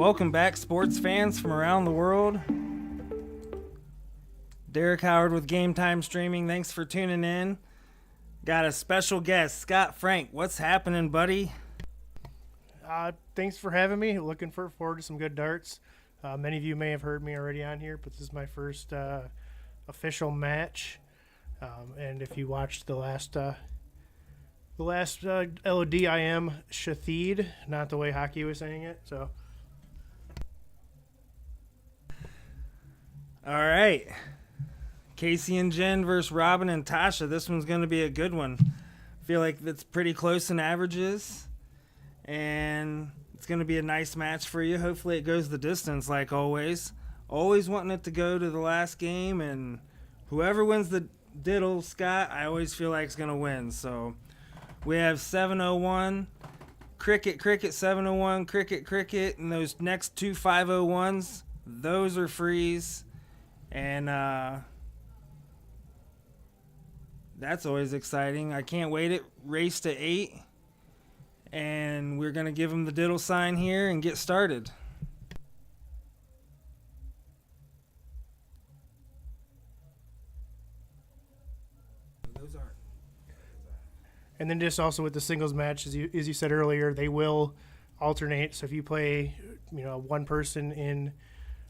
Welcome back, sports fans from around the world. Derek Howard with Game Time Streaming. Thanks for tuning in. Got a special guest, Scott Frank. What's happening, buddy? Thanks for having me. Looking forward to some good darts. Many of you may have heard me already on here, but this is my first official match. And if you watched the last LOD, I am Shathid, not the way hockey was saying it. So, all right. Kayci and Jen versus Robin and Tasha. This one's going to be a good one. I feel like it's pretty close in averages. And it's going to be a nice match for you. Hopefully it goes the distance like always. Always wanting it to go to the last game. And whoever wins the diddle, Scott, I always feel like is going to win. So we have 701, cricket, 701, cricket. And those next two 501s, those are frees. And that's always exciting. I can't wait. It race to 8. And we're going to give him the diddle sign here and get started. and then just also with the singles match, as you said earlier, they will alternate. So if you play, one person in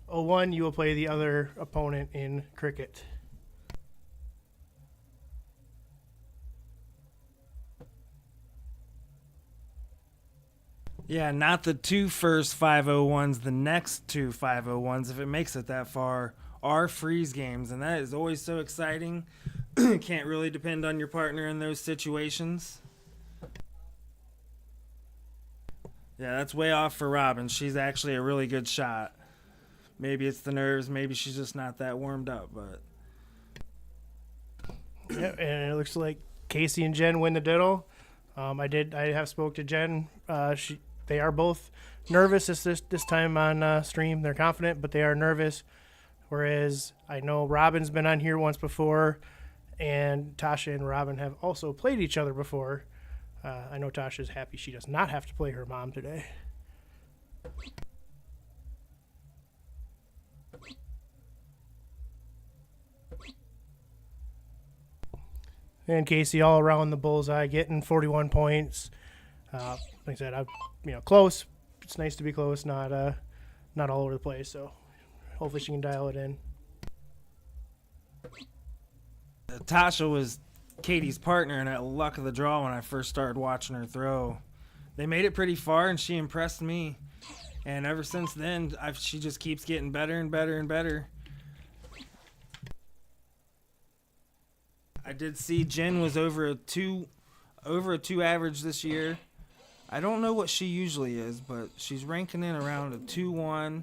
01, you will play the other opponent in cricket. Yeah, not the two first 501s, the next two 501s, if it makes it that far, are freeze games, and that is always so exciting. Can't really depend on your partner in those situations. Yeah, that's way off for Robin. She's actually a really good shot. Maybe it's the nerves, maybe she's just not that warmed up, but... Yeah, and it looks like Kayci and Jen win the diddle. I have spoke to Jen. They are both nervous this time on stream. They're confident, but they are nervous. Whereas I know Robin's been on here once before, and Tasha and Robin have also played each other before. I know Tasha's happy she does not have to play her mom today. And Kayci all around the bullseye, getting 41 points. Like I said, close. It's nice to be close, not all over the place. So hopefully she can dial it in. Tasha was Katie's partner and at luck of the draw when I first started watching her throw. They made it pretty far, and she impressed me. And ever since then, she just keeps getting better and better and better. I did see Jen was over a two average this year. I don't know what she usually is, but she's ranking in around a 2-1.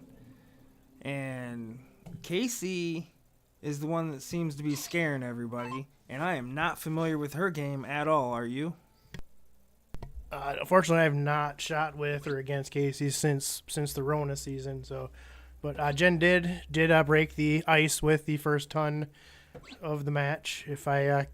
And Kayci is the one that seems to be scaring everybody. And I am not familiar with her game at all. Are you? Unfortunately, I have not shot with or against Kayci since the Rona season. So, but Jen did break the ice with the first ton of the match. If I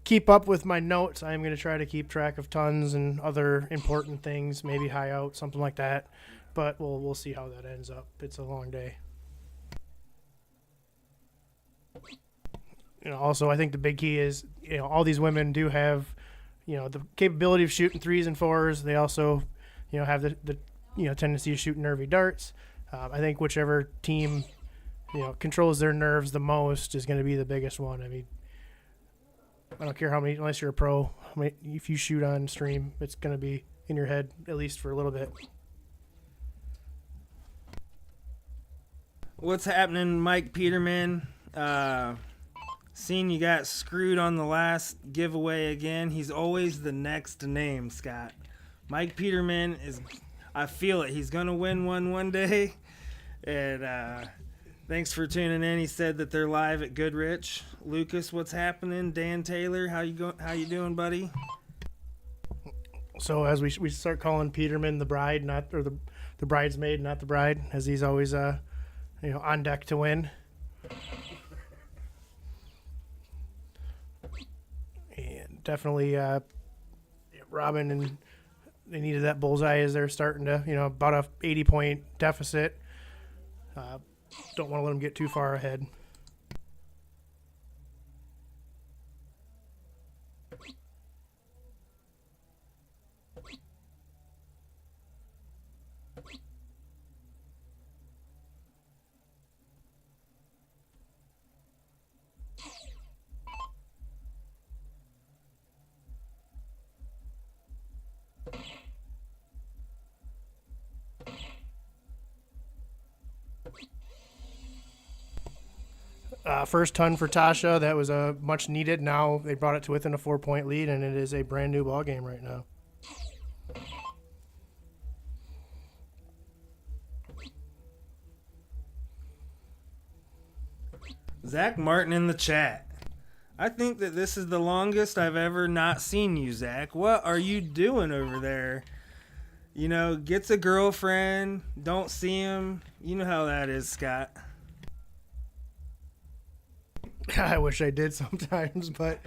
keep up with my notes, I'm going to try to keep track of tons and other important things, maybe high out, something like that. But we'll see how that ends up. It's a long day. Also, I think the big key is, all these women do have, the capability of shooting 3s and 4s. They also, have the tendency to shoot nervy darts. I think whichever team, controls their nerves the most is going to be the biggest one. I mean, I don't care how many, unless you're a pro, if you shoot on stream, it's going to be in your head at least for a little bit. What's happening, Mike Peterman? Seen you got screwed on the last giveaway again. He's always the next name, Scott. Mike Peterman I feel it. He's going to win one day. And thanks for tuning in. He said that they're live at Goodrich. Lucas, what's happening? Dan Taylor, how you doing, buddy? So as we start calling Peterman the bride, the bridesmaid, not the bride, as he's always on deck to win. And definitely Robin and they needed that bullseye as they're starting to, about a 80-point deficit. Don't want to let them get too far ahead. First ton for Tasha. That was much needed. Now they brought it to within a 4-point lead, and it is a brand new ball game right now. Zach Martin in the chat. I think that this is the longest I've ever not seen you, Zach. What are you doing over there? Gets a girlfriend, don't see him. You know how that is, Scott. I wish I did sometimes, but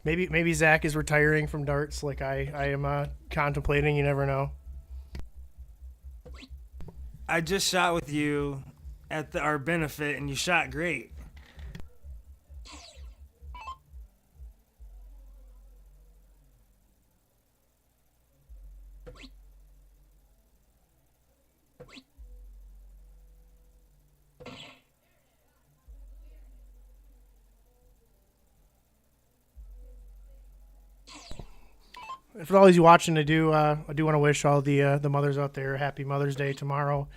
maybe Zach is retiring from darts like I am contemplating. You never know. I just shot with you at our benefit, and you shot great. For all you watching, I do want to wish all the mothers out there a happy Mother's Day tomorrow.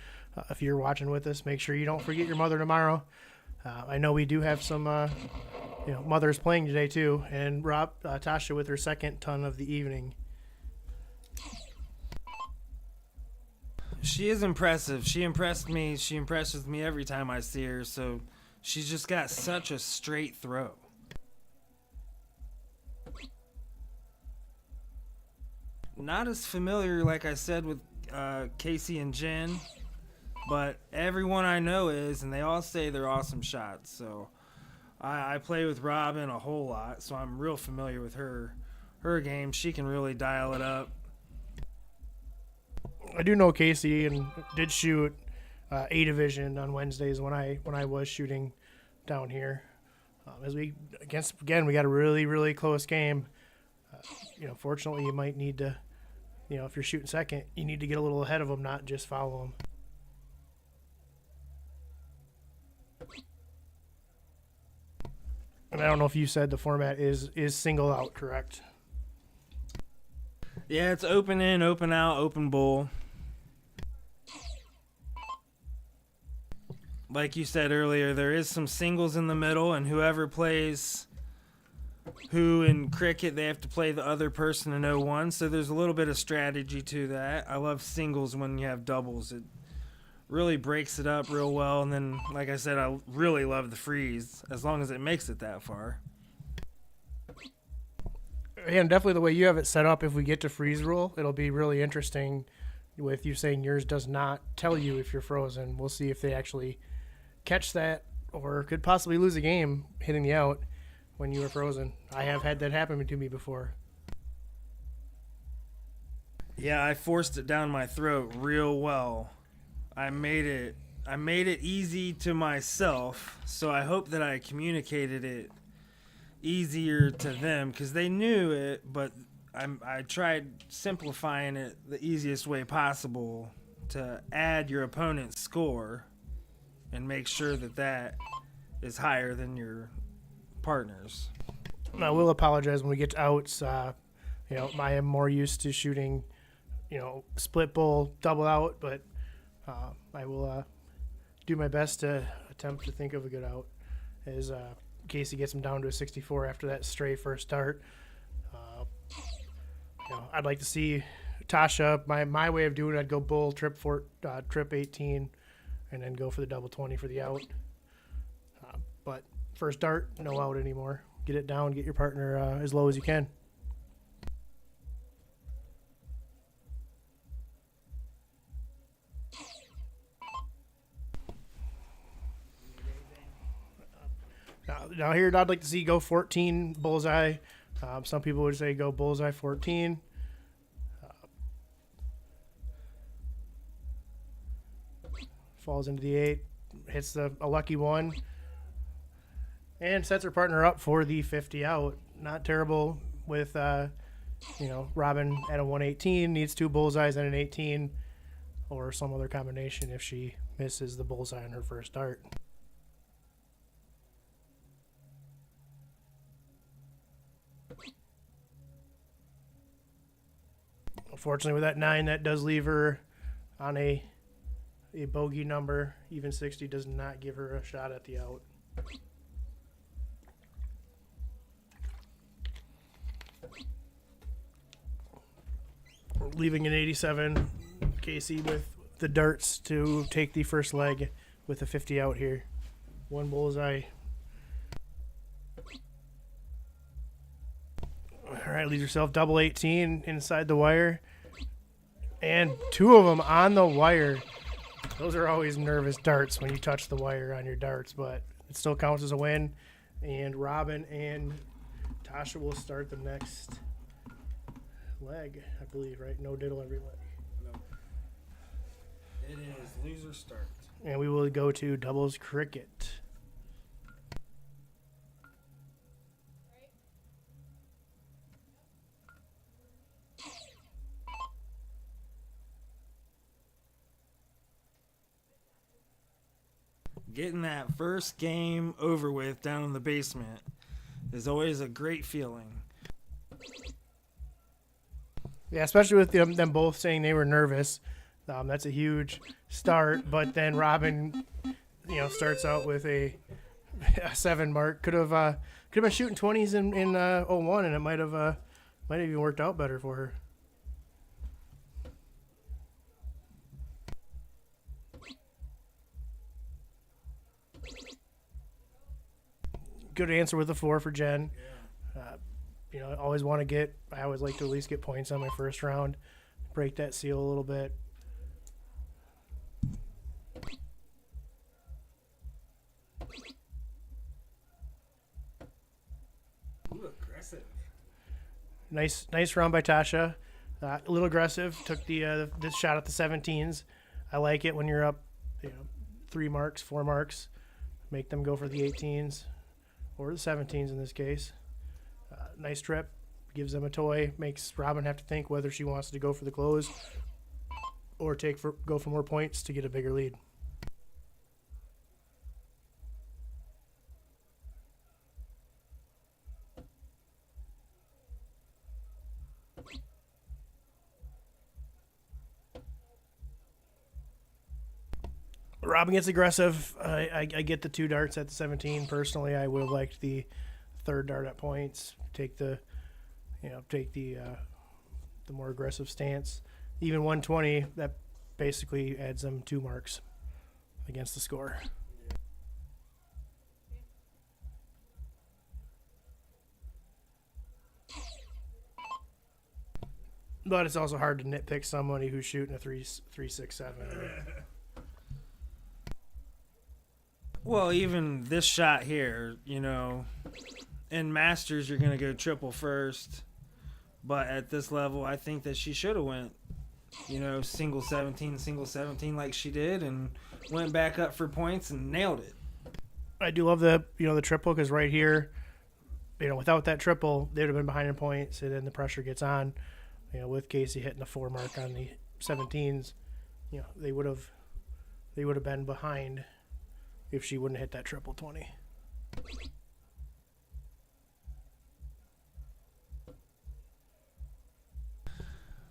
If you're watching with us, make sure you don't forget your mother tomorrow. I know we do have some mothers playing today too, and Tasha with her second ton of the evening. She is impressive. She impressed me. She impresses me every time I see her. So she's just got such a straight throw. Not as familiar, like I said, with Kayci and Jen, but everyone I know is, and they all say they're awesome shots. So I play with Robin a whole lot, so I'm real familiar with her game. She can really dial it up. I do know Kayci and did shoot A division on Wednesdays when I was shooting down here. We got a really, really close game. Fortunately, you might need to, if you're shooting second, you need to get a little ahead of them, not just follow them. And I don't know if you said the format is single out, correct? Yeah, it's open in, open out, open bowl. Like you said earlier, there is some singles in the middle, and whoever plays who in cricket, they have to play the other person in 0-1, so there's a little bit of strategy to that. I love singles when you have doubles. It really breaks it up real well, and then, like I said, I really love the freeze, as long as it makes it that far. And definitely the way you have it set up, if we get to freeze rule, it'll be really interesting with you saying yours does not tell you if you're frozen. We'll see if they actually catch that or could possibly lose a game hitting the out when you were frozen. I have had that happen to me before. Yeah, I forced it down my throat real well. I made it easy to myself, so I hope that I communicated it easier to them because they knew it, but I tried simplifying it the easiest way possible to add your opponent's score and make sure that is higher than your partner's. I will apologize when we get to outs. I am more used to shooting, split bowl, double out, but I will do my best to attempt to think of a good out as Kayci gets him down to a 64 after that stray first start. I'd like to see Tasha. My way of doing it, I'd go bull, trip 18, and then go for the double 20 for the out. But first dart, no out anymore. Get it down, get your partner as low as you can. Now here, I'd like to see go 14 bullseye. Some people would say go bullseye 14. falls into the 8, hits a lucky one, and sets her partner up for the 50 out. Not terrible with, Robin at a 118, needs 2 bullseyes and an 18, or some other combination if she misses the bullseye on her first dart. Unfortunately, with that 9, that does leave her on a bogey number. Even 60 does not give her a shot at the out. Leaving an 87, Kayci with the darts to take the first leg with a 50 out here. 1 bullseye. All right, leaves yourself double 18 inside the wire. And 2 of them on the wire. Those are always nervous darts when you touch the wire on your darts, but it still counts as a win. And Robin and Tasha will start the next leg, I believe, right? No diddle every leg. No. It is loser start. And we will go to doubles cricket. Getting that first game over with down in the basement is always a great feeling. Yeah, especially with them both saying they were nervous. That's a huge start. But then Robin, starts out with a 7 mark. Could have been shooting 20s in 01, and it might have even worked out better for her. Good answer with a 4 for Jen. Yeah. I always like to at least get points on my first round, break that seal a little bit. Ooh, aggressive. Nice round by Tasha. A little aggressive. Took the shot at the 17s. I like it when you're up, 3 marks, 4 marks. Make them go for the 18s or the 17s in this case. Nice trip. Gives them a toy. Makes Robin have to think whether she wants to go for the close or go for more points to get a bigger lead. Robin gets aggressive. I get the 2 darts at the 17. Personally, I would have liked the 3rd dart at points. Take the more aggressive stance. Even 120, that basically adds them 2 marks against the score. But it's also hard to nitpick somebody who's shooting a 3.67. Well, even this shot here, in Masters you're going to go triple first. But at this level, I think that she should have went, single 17 like she did and went back up for points and nailed it. I do love the triple because right here, without that triple, they would have been behind in points, and then the pressure gets on. With Kayci hitting the 4 mark on the 17s, they would have been behind if she wouldn't hit that triple 20.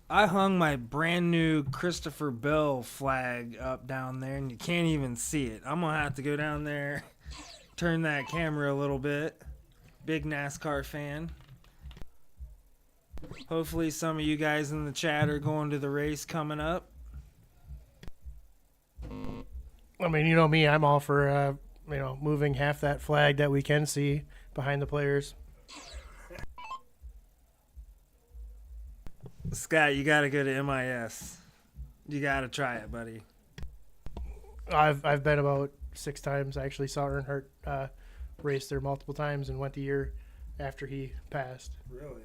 I hung my brand new Christopher Bell flag up down there, and you can't even see it. I'm going to have to go down there, turn that camera a little bit. Big NASCAR fan. Hopefully some of you guys in the chat are going to the race coming up. I mean, me, I'm all for, moving half that flag that we can see behind the players. Scott, you got to go to MIS. You got to try it, buddy. I've been about 6 times. I actually saw Earnhardt race there multiple times and went the year after he passed. Really?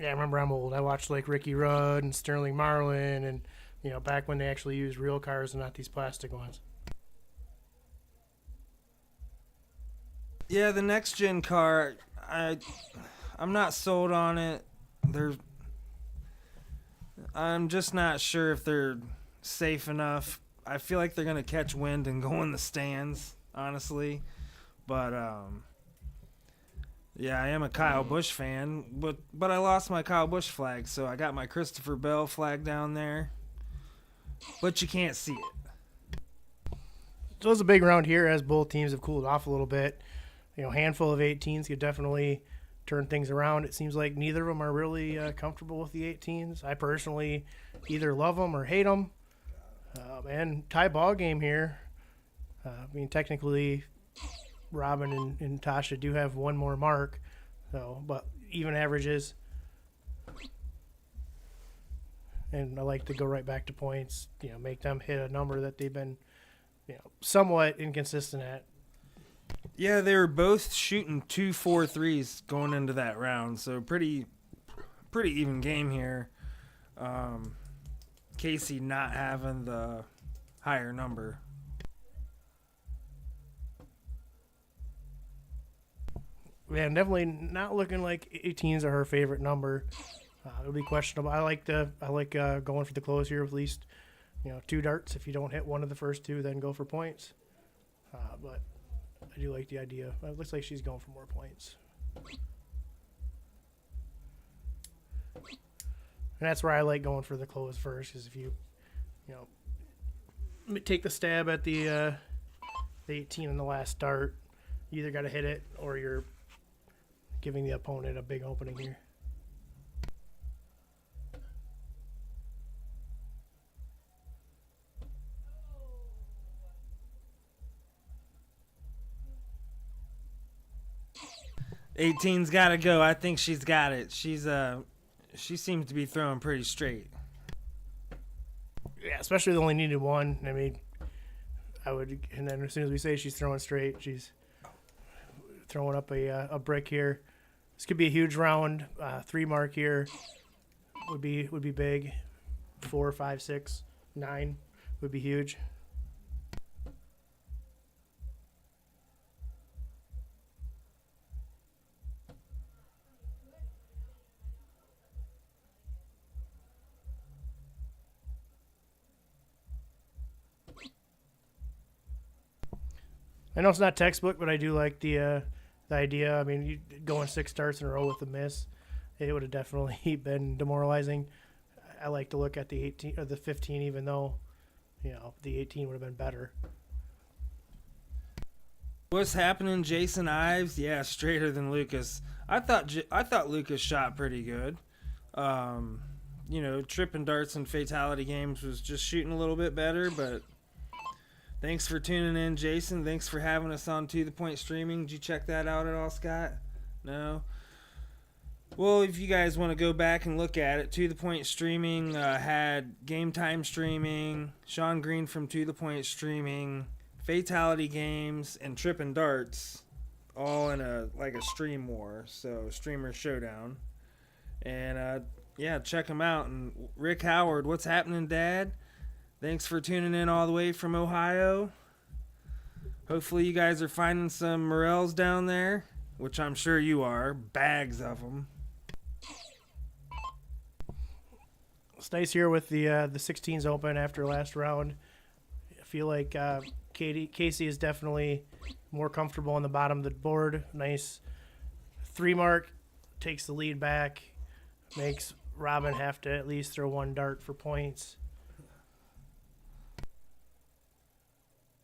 Yeah, I remember I'm old. I watched like Ricky Rudd and Sterling Marlin, and back when they actually used real cars and not these plastic ones. Yeah, the next gen car, I'm not sold on it. They're I'm just not sure if they're safe enough. I feel like they're gonna catch wind and go in the stands, honestly. But yeah, I am a Kyle Busch fan, but I lost my Kyle Busch flag, so I got my Christopher Bell flag down there. But you can't see it. So it was a big round here as both teams have cooled off a little bit. Handful of 18s could definitely turn things around. It seems like neither of them are really comfortable with the 18s. I personally either love them or hate them. And tie ball game here. Technically, Robin and Tasha do have one more mark, but even averages. And I like to go right back to points. Make them hit a number that they've been, somewhat inconsistent at. Yeah, they were both shooting 2-4-3s going into that round, so pretty even game here. Kayci not having the higher number. Yeah, definitely not looking like 18s are her favorite number. It'll be questionable. I like going for the close here with at least 2 darts. If you don't hit one of the first 2, then go for points. But I do like the idea. It looks like she's going for more points. And that's where I like going for the close first, because if you take the stab at the 18 in the last dart, you either got to hit it or you're giving the opponent a big opening here. '18's got to go. I think she's got it. She seems to be throwing pretty straight. Yeah, especially they only needed one. I mean, and then as soon as we say she's throwing straight, she's throwing up a brick here. This could be a huge round. 3 mark here would be big. 4, 5, 6, 9 would be huge. I know it's not textbook, but I do like the idea. I mean, you going 6 starts in a row with a miss, it would have definitely been demoralizing. I like to look at the 18 or the 15, even though the 18 would have been better. What's happening, Jason Ives? Yeah, straighter than Lucas. I thought Lucas shot pretty good. Tripping darts and fatality games was just shooting a little bit better, but thanks for tuning in, Jason. Thanks for having us on To The Point Streaming. Did you check that out at all, Scott? No? Well, if you guys want to go back and look at it, To The Point Streaming had Game Time Streaming, Sean Green from To The Point Streaming, Fatality Games, and Trippin' Darts, all in a stream war, so streamer showdown. And check them out. And Rick Howard, what's happening, Dad? Thanks for tuning in all the way from Ohio. Hopefully you guys are finding some morels down there, which I'm sure you are. Bags of them. It's nice here with the 16s open after last round. I feel like Kayci is definitely more comfortable on the bottom of the board. Nice 3 mark, takes the lead back, makes Robin have to at least throw 1 dart for points.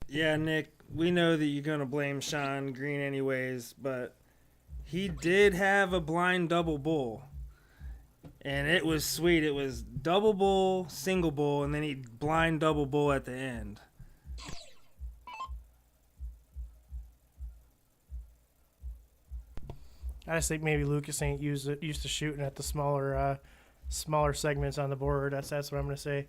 Yeah, Nick, we know that you're going to blame Sean Green anyways, but he did have a blind double bull. And it was sweet. It was double bull, single bull, and then he blind double bull at the end. I just think maybe Lucas ain't used to shooting at the smaller segments on the board. That's what I'm going to say.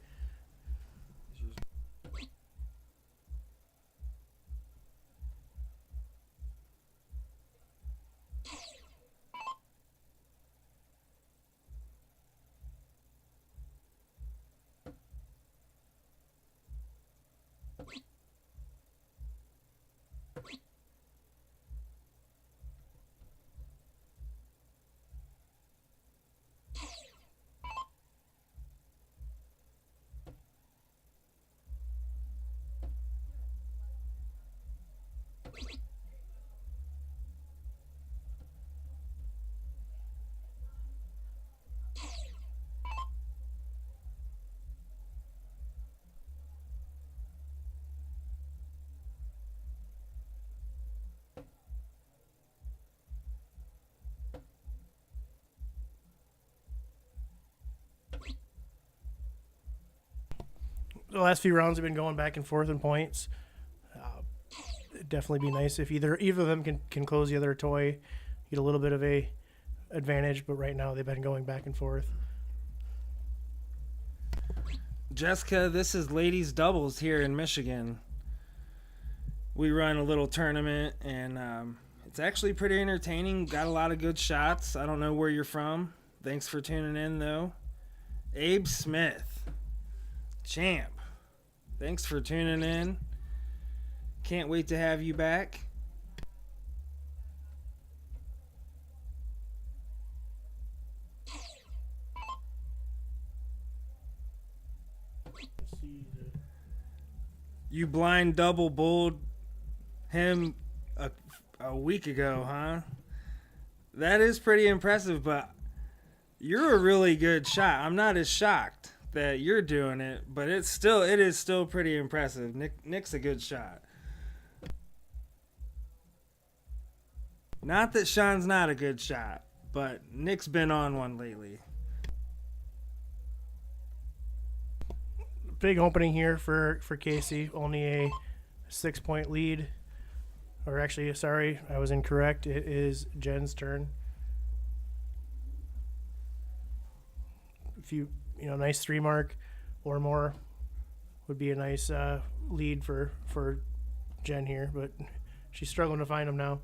the last few rounds have been going back and forth in points. It'd definitely be nice if either of them can close the other toy, get a little bit of a advantage. But right now they've been going back and forth. Jessica, this is ladies doubles here in Michigan. We run a little tournament, and it's actually pretty entertaining. Got a lot of good shots. I don't know where you're from. Thanks for tuning in, though. Abe Smith, champ. Thanks for tuning in. Can't wait to have you back. You blind double bowled him a week ago, huh? That is pretty impressive, but you're a really good shot. I'm not as shocked that you're doing it, but it is still pretty impressive. Nick's a good shot. Not that Sean's not a good shot, but Nick's been on one lately. Big opening here for Kayci. Only a 6-point lead. Or actually, sorry, I was incorrect. It is Jen's turn. If you nice 3 mark or more would be a nice lead for Jen here, but she's struggling to find them now.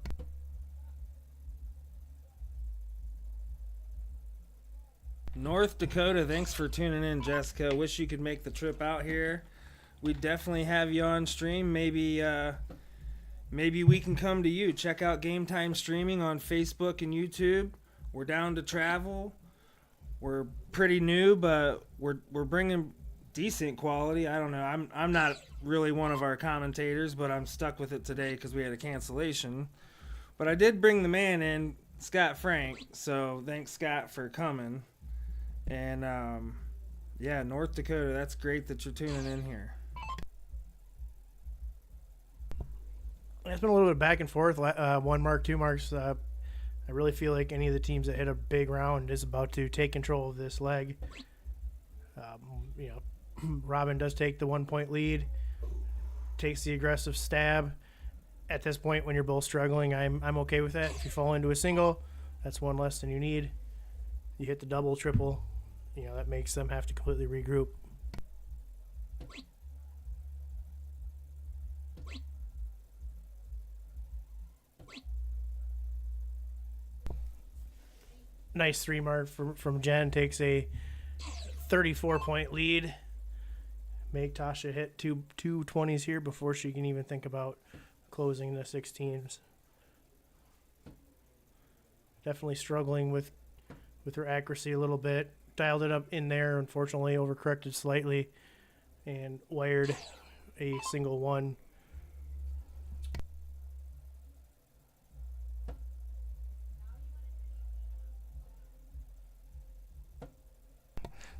North Dakota, thanks for tuning in, Jessica. Wish you could make the trip out here. We definitely have you on stream. Maybe we can come to you. Check out Game Time Streaming on Facebook and YouTube. We're down to travel. We're pretty new, but we're bringing decent quality. I don't know. I'm not really one of our commentators, but I'm stuck with it today because we had a cancellation. But I did bring the man in, Scott Frank. So thanks, Scott, for coming. And yeah, North Dakota, that's great that you're tuning in here. It's been a little bit back and forth. 1 mark, 2 marks. I really feel like any of the teams that hit a big round is about to take control of this leg. Robin does take the 1-point lead, takes the aggressive stab. At this point, when you're both struggling, I'm okay with that. If you fall into a single, that's 1 less than you need. You hit the double, triple, that makes them have to completely regroup. Nice 3 mark from Jen. Takes a 34-point lead. Make Tasha hit two 20s here before she can even think about closing the 16s. Definitely struggling with her accuracy a little bit. Dialed it up in there, unfortunately overcorrected slightly and wired a single 1.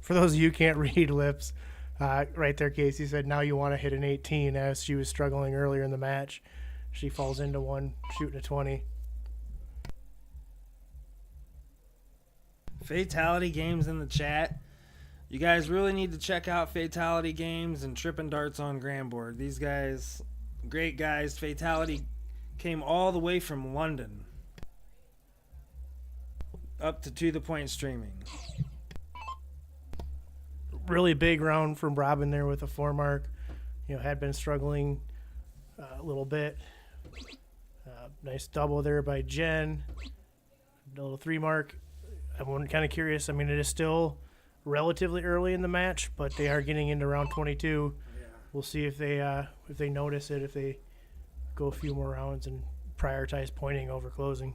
For those of you who can't read lips, right there Kayci said now you want to hit an 18 as she was struggling earlier in the match. She falls into 1, shooting a 20. Fatality Games in the chat. You guys really need to check out Fatality Games and Trippin' Darts on Grandboard. These guys, great guys. Fatality came all the way from London up to the point streaming. Really big round from Robin there with a 4 mark. Had been struggling a little bit. Nice double there by Jen. A little 3 mark. I'm kind of curious. I mean, it is still relatively early in the match, but they are getting into round 22. Yeah. We'll see if they notice it, if they go a few more rounds and prioritize pointing over closing.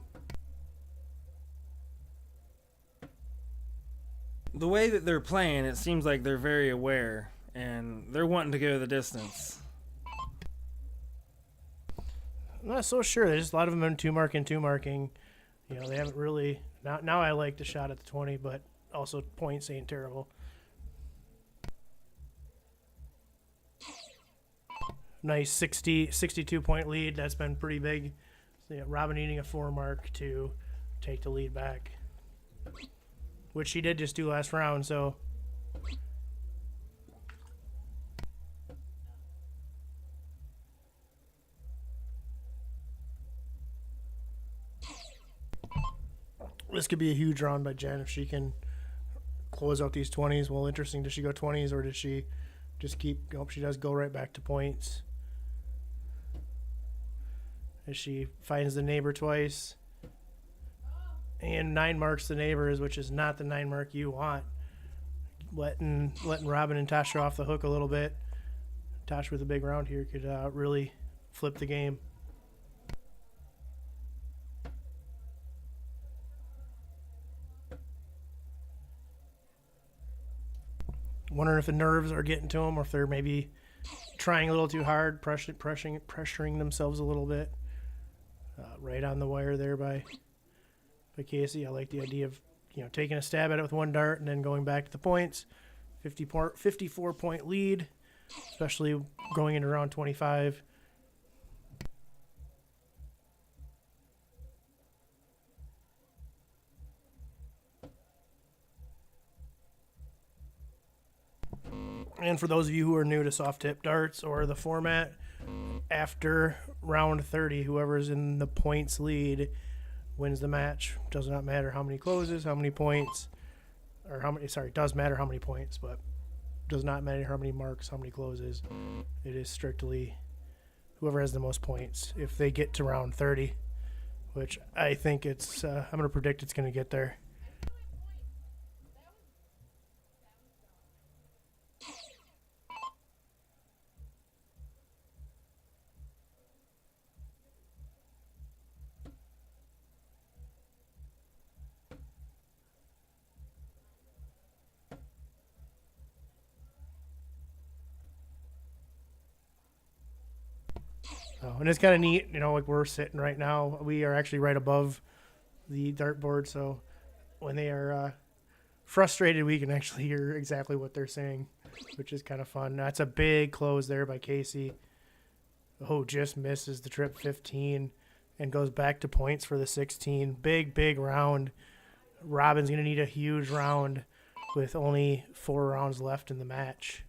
The way that they're playing, it seems like they're very aware, and they're wanting to go the distance. I'm not so sure. There's just a lot of them in 2 marking. They haven't really. Now I like the shot at the 20, but also points ain't terrible. Nice 62-point lead. That's been pretty big. So yeah, Robin needing a 4 mark to take the lead back, which she did just do last round. So This could be a huge round by Jen if she can close out these 20s. Well, interesting. Does she go 20s or does she just keep? Nope, she does go right back to points. As she finds the neighbor twice. And 9 marks the neighbors, which is not the 9 mark you want. Letting Robin and Tasha off the hook a little bit. Tasha with a big round here could really flip the game. Wondering if the nerves are getting to them or if they're maybe trying a little too hard, pressuring themselves a little bit. Right on the wire there by Kayci. I like the idea of taking a stab at it with one dart and then going back to the points. 54-point lead, especially going into round 25. And for those of you who are new to soft tip darts or the format, after round 30, whoever's in the points lead wins the match. Does not matter how many closes, how many points, or how many. Sorry, it does matter how many points, but does not matter how many marks, how many closes. It is strictly whoever has the most points. If they get to round 30, which I think it's, I'm going to predict it's going to get there. And it's kind of neat, like we're sitting right now. We are actually right above the dartboard, so when they are frustrated, we can actually hear exactly what they're saying, which is kind of fun. That's a big close there by Kayci. Oh, just misses the trip 15 and goes back to points for the 16. Big round. Robin's going to need a huge round with only 4 rounds left in the match.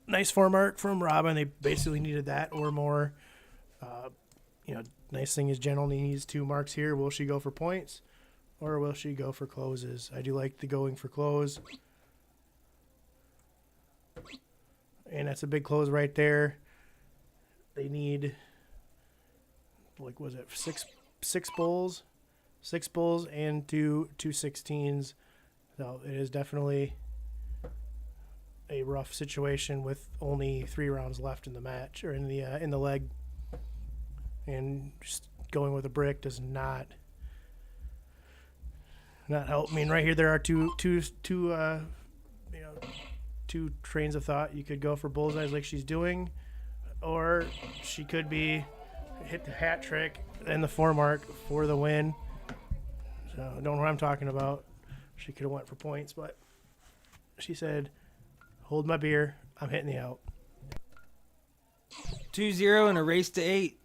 Nice 4 mark from Robin. They basically needed that or more. Nice thing is Jen only needs 2 marks here. Will she go for points or will she go for closes? I do like the going for close. And that's a big close right there. They need, was it 6 bowls? 6 bowls and two 16s. So it is definitely a rough situation with only 3 rounds left in the match or in the leg, and just going with a brick does not help. I mean, right here there are two trains of thought. You could go for bullseyes like she's doing, or she could be hit the hat trick and the 4 mark for the win. So I don't know what I'm talking about. She could have went for points, but she said, hold my beer, I'm hitting the out. 2-0 and a race to 8.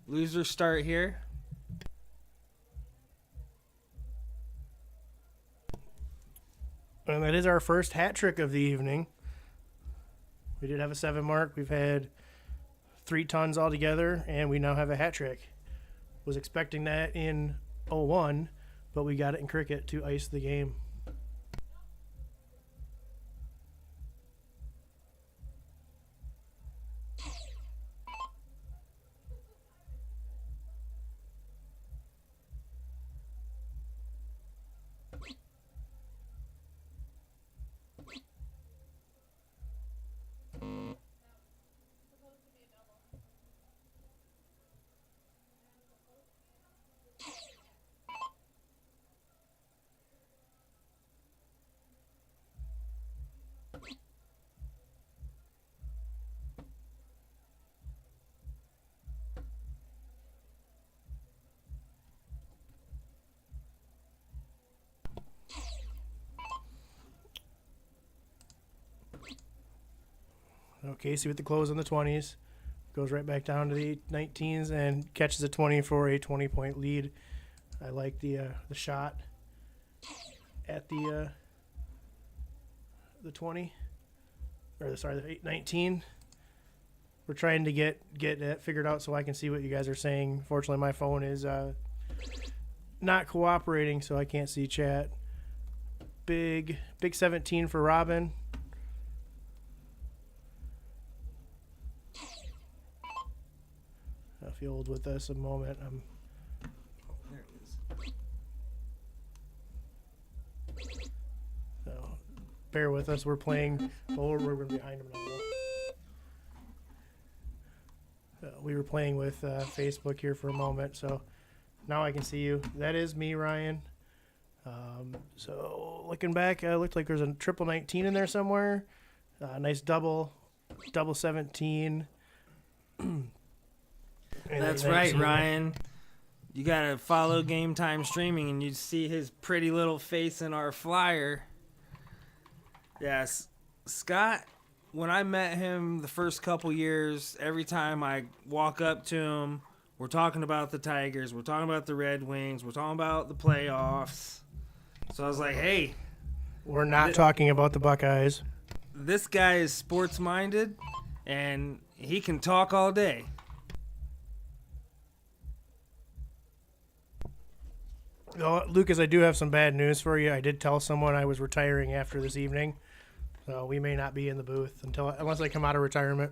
Loser start here. And that is our first hat trick of the evening. We did have a 7 mark. We've had 3 tons altogether, and we now have a hat trick. Was expecting that in 01, but we got it in cricket to ice the game. Kayci with the close on the 20s. Goes right back down to the 19s and catches a 20 for a 20-point lead. I like the shot. at the 20, or sorry, the 19. We're trying to get that figured out so I can see what you guys are saying. Fortunately, my phone is not cooperating, so I can't see chat. Big 17 for Robin. If you hold with us a moment, There it is. so bear with us. We're playing. Well, we're going to be behind them now. We were playing with Facebook here for a moment, so now I can see you. That is me, Ryan. So looking back, it looked like there's a triple 19 in there somewhere. Nice double 17. That's right, Ryan. You gotta follow Game Time Streaming, and you see his pretty little face in our flyer. Yes, Scott. When I met him the first couple years, every time I walk up to him, we're talking about the Tigers, we're talking about the Red Wings, we're talking about the playoffs. So I was like, hey, we're not talking about the Buckeyes. This guy is sports minded, and he can talk all day. Lucas, I do have some bad news for you. I did tell someone I was retiring after this evening, so we may not be in the booth unless I come out of retirement.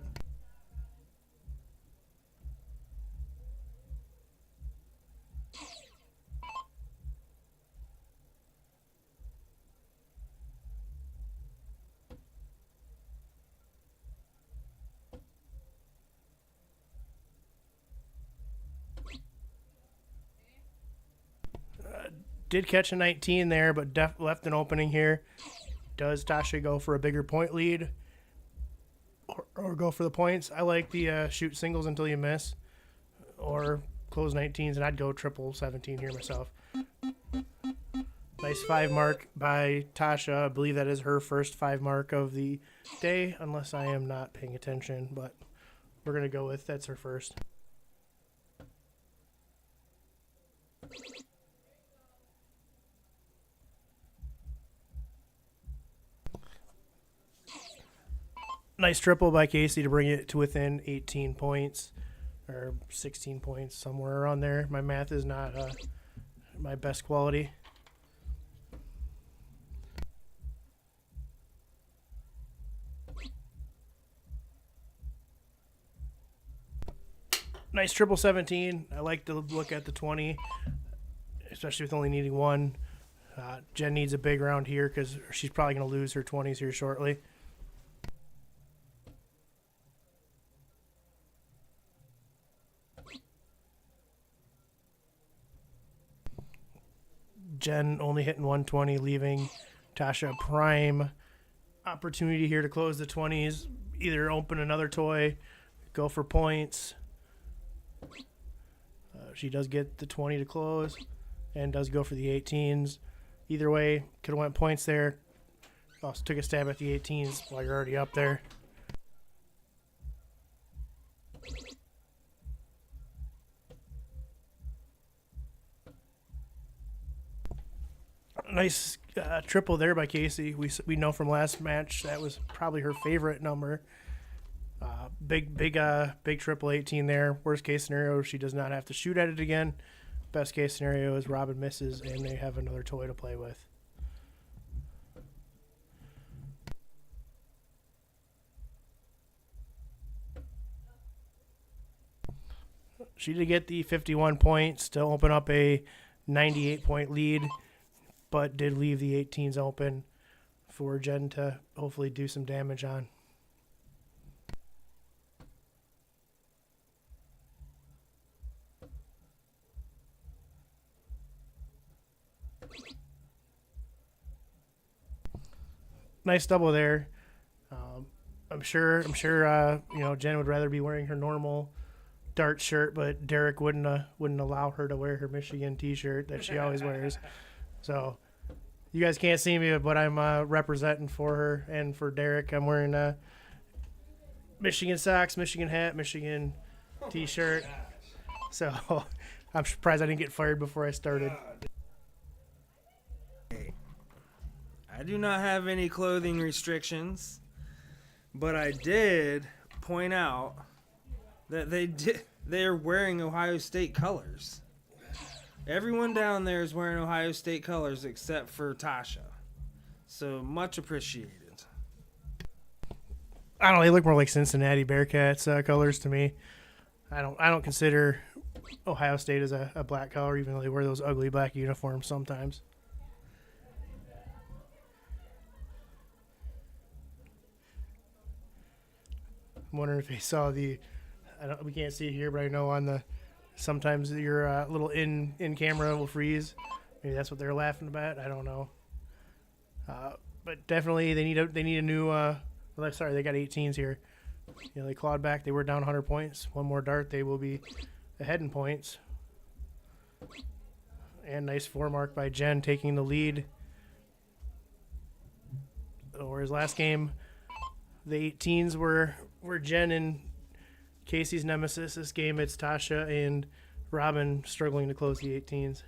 Did catch a 19 there, but left an opening here. Does Tasha go for a bigger point lead or go for the points? I like the shoot singles until you miss or close 19s, and I'd go triple 17 here myself. Nice 5 mark by Tasha. I believe that is her first 5 mark of the day, unless I am not paying attention, but we're going to go with that's her first. Nice triple by Kayci to bring it to within 18 points or 16 points, somewhere around there. My math is not my best quality. Nice triple 17. I like to look at the 20, especially with only needing one. Jen needs a big round here because she's probably going to lose her 20s here shortly. Jen only hitting 120, leaving Tasha a prime opportunity here to close the 20s. Either open another toy, go for points. She does get the 20 to close and does go for the 18s. Either way, could have went points there. Also took a stab at the 18s while you're already up there. Nice triple there by Kayci. We know from last match that was probably her favorite number. Big triple 18 there. Worst case scenario, she does not have to shoot at it again. Best case scenario is Robin misses and they have another toy to play with. She did get the 51 points to open up a 98-point lead, but did leave the 18s open for Jen to hopefully do some damage on. Nice double there. I'm sure. Jen would rather be wearing her normal dart shirt, but Derek wouldn't allow her to wear her Michigan T-shirt that she always wears. So you guys can't see me, but I'm representing for her and for Derek. I'm wearing Michigan socks, Michigan hat, Michigan T-shirt. So I'm surprised I didn't get fired before I started. I do not have any clothing restrictions, but I did point out that they're wearing Ohio State colors. Everyone down there is wearing Ohio State colors except for Tasha. So much appreciated. I don't know. They look more like Cincinnati Bearcats colors to me. I don't consider Ohio State as a black color, even though they wear those ugly black uniforms sometimes. I'm wondering if they saw we can't see it here, but I know on the sometimes your little in camera will freeze. Maybe that's what they're laughing about. I don't know. But definitely they need a new. Sorry, they got 18s here. They clawed back. They were down 100 points. One more dart, they will be ahead in points. And nice 4 mark by Jen taking the lead. Whereas last game, the 18s were Jen and Kayci's nemesis. This game, it's Tasha and Robin struggling to close the 18s.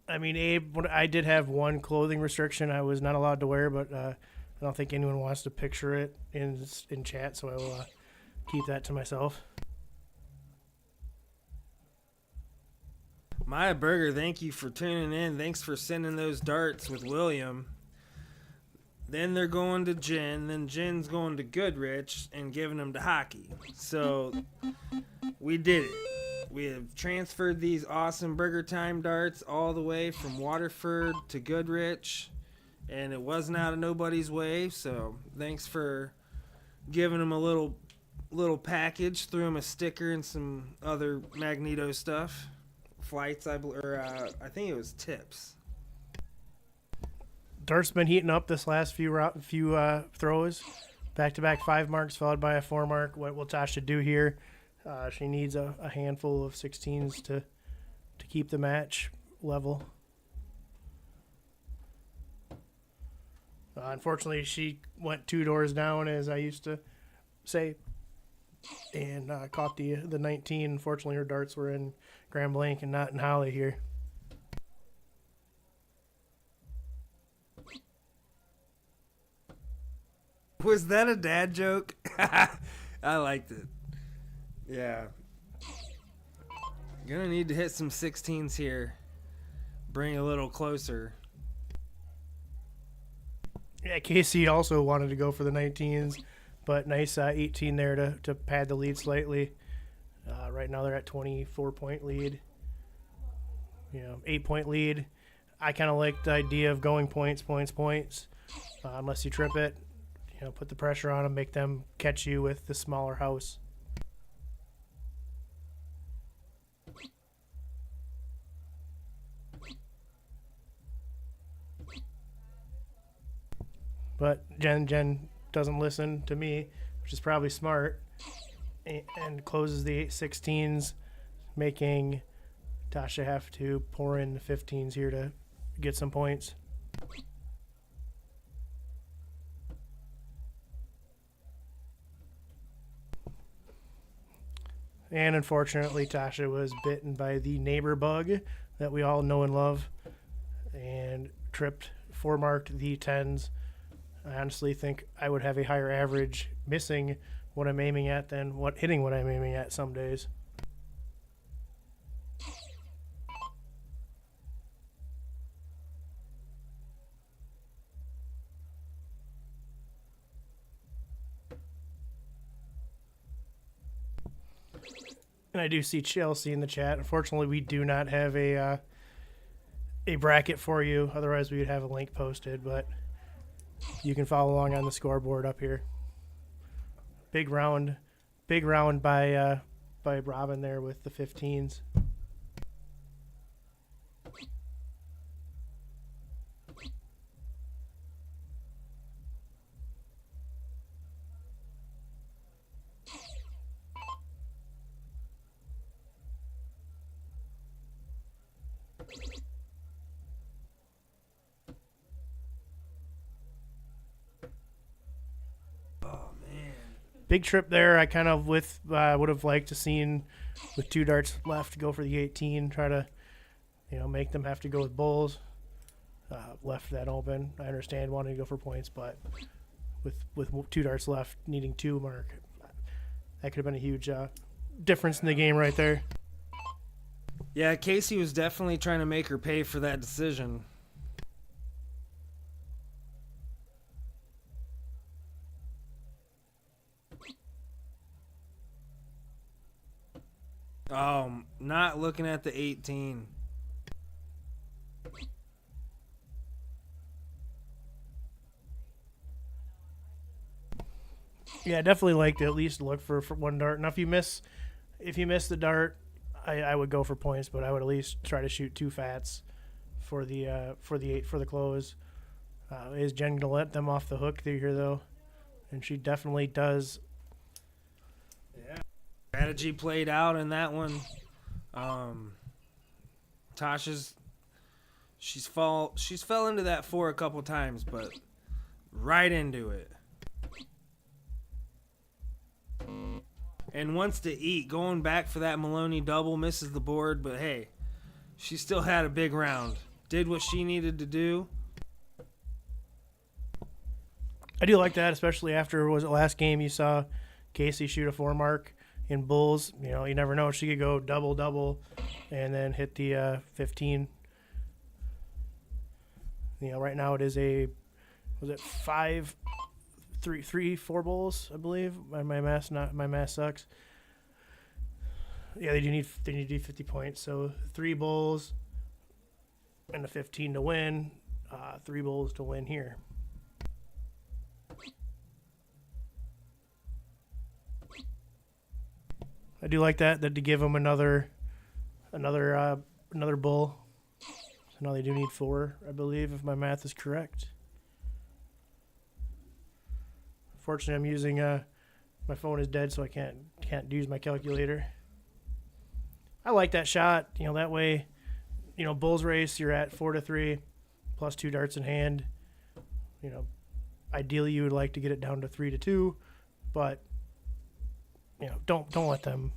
I mean, Abe, I did have one clothing restriction I was not allowed to wear, but I don't think anyone wants to picture it in chat, so I will keep that to myself. Maya Burger, thank you for tuning in. Thanks for sending those darts with William. Then they're going to Jen. Then Jen's going to Goodrich and giving them to hockey. So we did it. We have transferred these awesome Burger Time darts all the way from Waterford to Goodrich. And it wasn't out of nobody's way. So thanks for giving them a little package. Threw them a sticker and some other Magneto stuff. Flights, I think it was tips. Dart's been heating up this last few throws. Back-to-back 5 marks followed by a 4 mark. What will Tasha do here? She needs a handful of 16s to keep the match level. Unfortunately, she went 2 doors down, as I used to say, and caught the 19. Unfortunately, her darts were in Grand Blanc and not in Holly here. Was that a dad joke? I liked it. Yeah. Gonna need to hit some 16s here. Bring it a little closer. Yeah, Kayci also wanted to go for the 19s, but nice 18 there to pad the lead slightly. Right now they're at 24-point lead. 8-point lead. I kind of like the idea of going points. Unless you trip it, put the pressure on them, make them catch you with the smaller house. But Jen doesn't listen to me, which is probably smart, and closes the 16s, making Tasha have to pour in the 15s here to get some points. And unfortunately, Tasha was bitten by the neighbor bug that we all know and love and tripped, 4-marked the 10s. I honestly think I would have a higher average missing what I'm aiming at than hitting what I'm aiming at some days. And I do see Chelsea in the chat. Unfortunately, we do not have a bracket for you. Otherwise, we would have a link posted, but you can follow along on the scoreboard up here. Big round by Robin there with the 15s. big trip there. I kind of would have liked to seen with 2 darts left go for the 18, try to make them have to go with bulls. Left that open. I understand wanting to go for points, but with 2 darts left, needing 2 mark, that could have been a huge difference in the game right there. Yeah, Kayci was definitely trying to make her pay for that decision. Not looking at the 18. Yeah, definitely like to at least look for 1 dart. Now, if you miss the dart, I would go for points, but I would at least try to shoot 2 fats for the 8 for the close. Is Jen gonna let them off the hook through here though? And she definitely does. Yeah, strategy played out in that one. Tasha's she's fell into that 4 a couple times, but right into it. And wants to eat. Going back for that Maloney double, misses the board, but hey, she still had a big round. Did what she needed to do. I do like that, especially after was it last game you saw Kayci shoot a 4 mark in bulls. You never know, she could go double and then hit the 15. Right now it is was it 5, 3, 4 bulls, I believe. My math sucks. Yeah, they need to do 50 points. So 3 bulls and a 15 to win. 3 bulls to win here. I do like that to give them another bull. So now they do need 4, I believe, if my math is correct. Fortunately, I'm using my phone is dead, so I can't use my calculator. I like that shot. That way, bulls race, you're at 4-3, plus 2 darts in hand. Ideally you would like to get it down to 3-2, but don't let them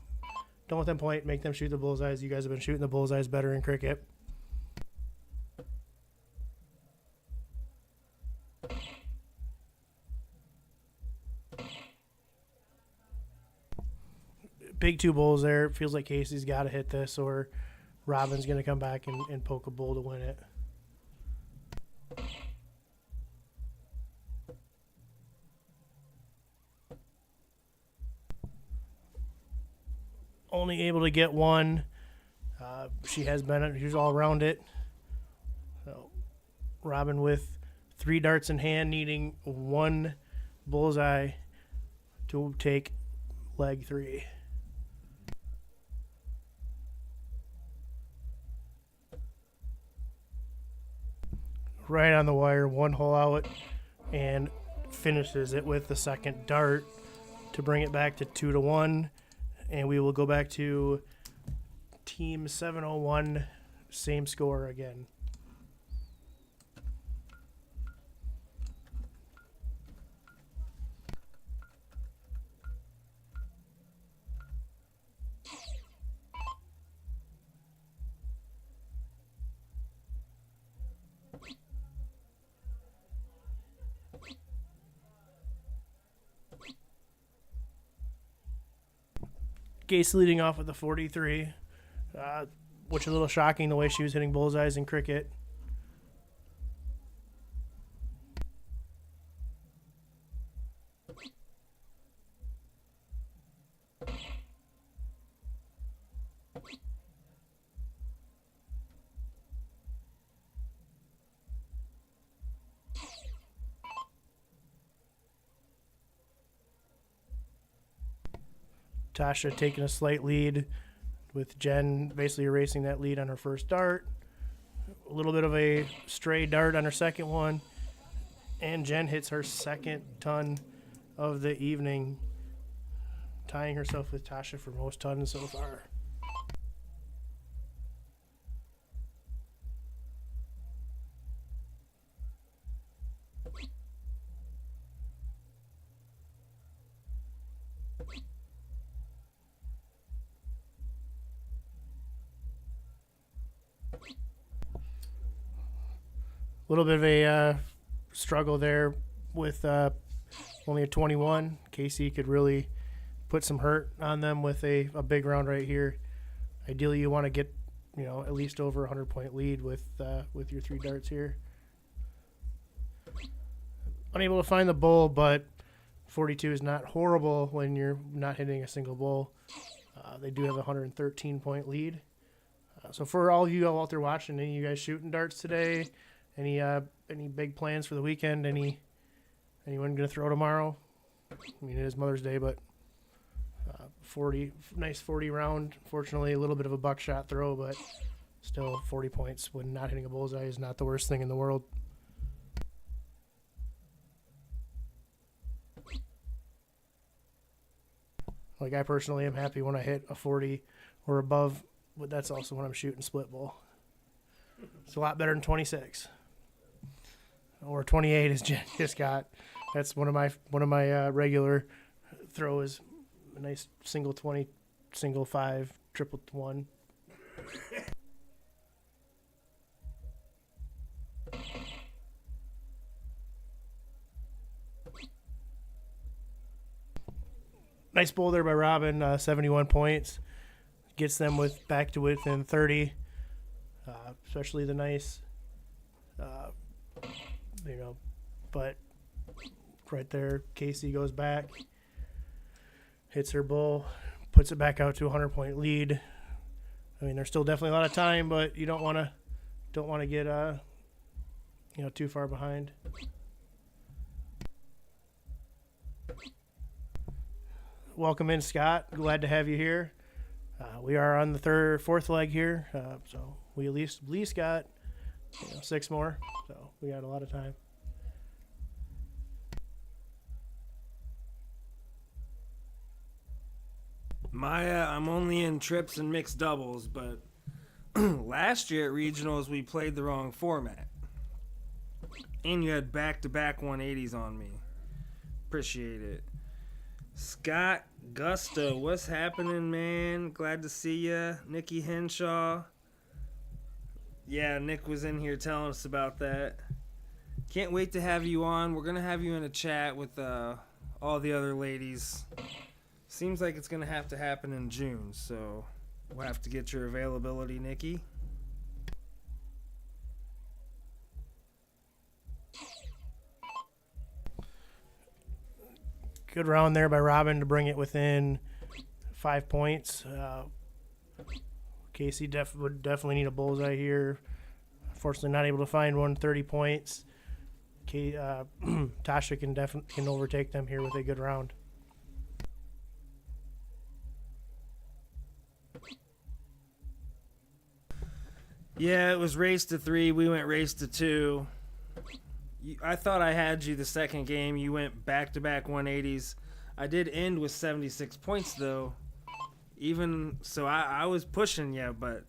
point. Make them shoot the bullseyes. You guys have been shooting the bullseyes better in cricket. Big 2 bulls there. Feels like Kayci's got to hit this, or Robin's going to come back and poke a bull to win it. Only able to get 1. She's all around it. So Robin with 3 darts in hand, needing 1 bullseye to take leg 3. Right on the wire, 1 hole out, and finishes it with the second dart to bring it back to 2-1. And we will go back to Team 701, same score again. Kayci leading off with a 43, which is a little shocking the way she was hitting bullseyes in cricket. Tasha taking a slight lead, with Jen basically erasing that lead on her first dart. A little bit of a stray dart on her second one. And Jen hits her second ton of the evening, tying herself with Tasha for most tons so far. little bit of a struggle there with only a 21. Kayci could really put some hurt on them with a big round right here. Ideally, you want to get at least over a 100-point lead with your 3 darts here. Unable to find the bull, but 42 is not horrible when you're not hitting a single bull. They do have a 113-point lead. So for all of you out there watching, any of you guys shooting darts today? Any big plans for the weekend? Anyone gonna throw tomorrow? I mean, it is Mother's Day, but 40 round. Fortunately, a little bit of a buckshot throw, but still 40 points when not hitting a bullseye is not the worst thing in the world. Like, I personally am happy when I hit a 40 or above, but that's also when I'm shooting split bull. It's a lot better than 26 or 28 as Jen just got. That's one of my regular throws. A nice single 20, single 5, triple 1. Nice bowl there by Robin, 71 points. Gets them back to within 30. Especially the nice, but right there, Kayci goes back, hits her bull, puts it back out to a 100-point lead. I mean, there's still definitely a lot of time, but you don't want to get too far behind. Welcome in, Scott. Glad to have you here. We are on the fourth leg here, so we at least got 6 more, so we got a lot of time. I'm only in trips and mixed doubles, but last year at regionals we played the wrong format, and you had back-to-back 180s on me. Appreciate it. Scott Gusto, what's happening, man? Glad to see ya. Nikki Henshaw. Yeah, Nick was in here telling us about that. Can't wait to have you on. We're going to have you in a chat with all the other ladies. Seems like it's going to have to happen in June, so we'll have to get your availability, Nikki. Good round there by Robin to bring it within 5 points. Kayci would definitely need a bullseye here. Unfortunately, not able to find one. 30 points. Tasha can overtake them here with a good round. Yeah, it was race to 3. We went race to 2. I thought I had you the second game. You went back-to-back 180s. I did end with 76 points, though. Even so, I was pushing you, but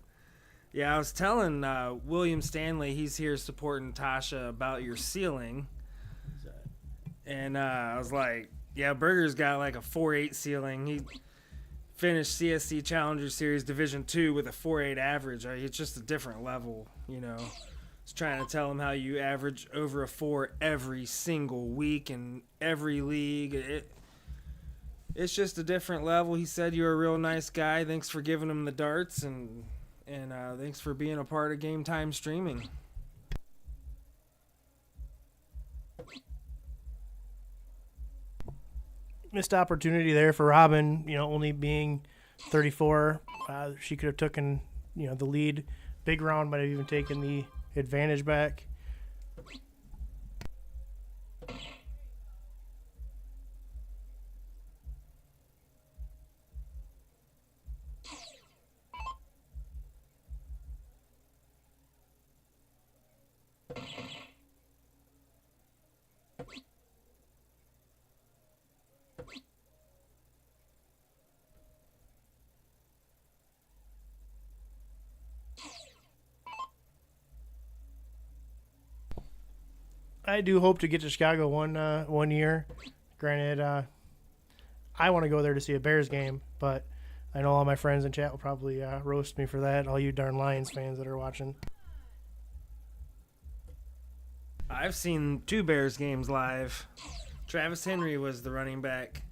yeah, I was telling William Stanley, he's here supporting Tasha, about your ceiling. And I was like, yeah, Berger's got like a 4.8 ceiling. He finished CSC Challenger Series Division 2 with a 4.8 average. It's just a different level, I was trying to tell him how you average over a 4 every single week in every league. It's just a different level. He said you're a real nice guy. Thanks for giving him the darts, and thanks for being a part of Game Time Streaming. Missed opportunity there for Robin, only being 34. She could have taken, the lead. Big round might have even taken the advantage back. I do hope to get to Chicago one year. Granted, I want to go there to see a Bears game, but I know all my friends in chat will probably roast me for that. All you darn Lions fans that are watching. I've seen 2 Bears games live. Travis Henry was the running back.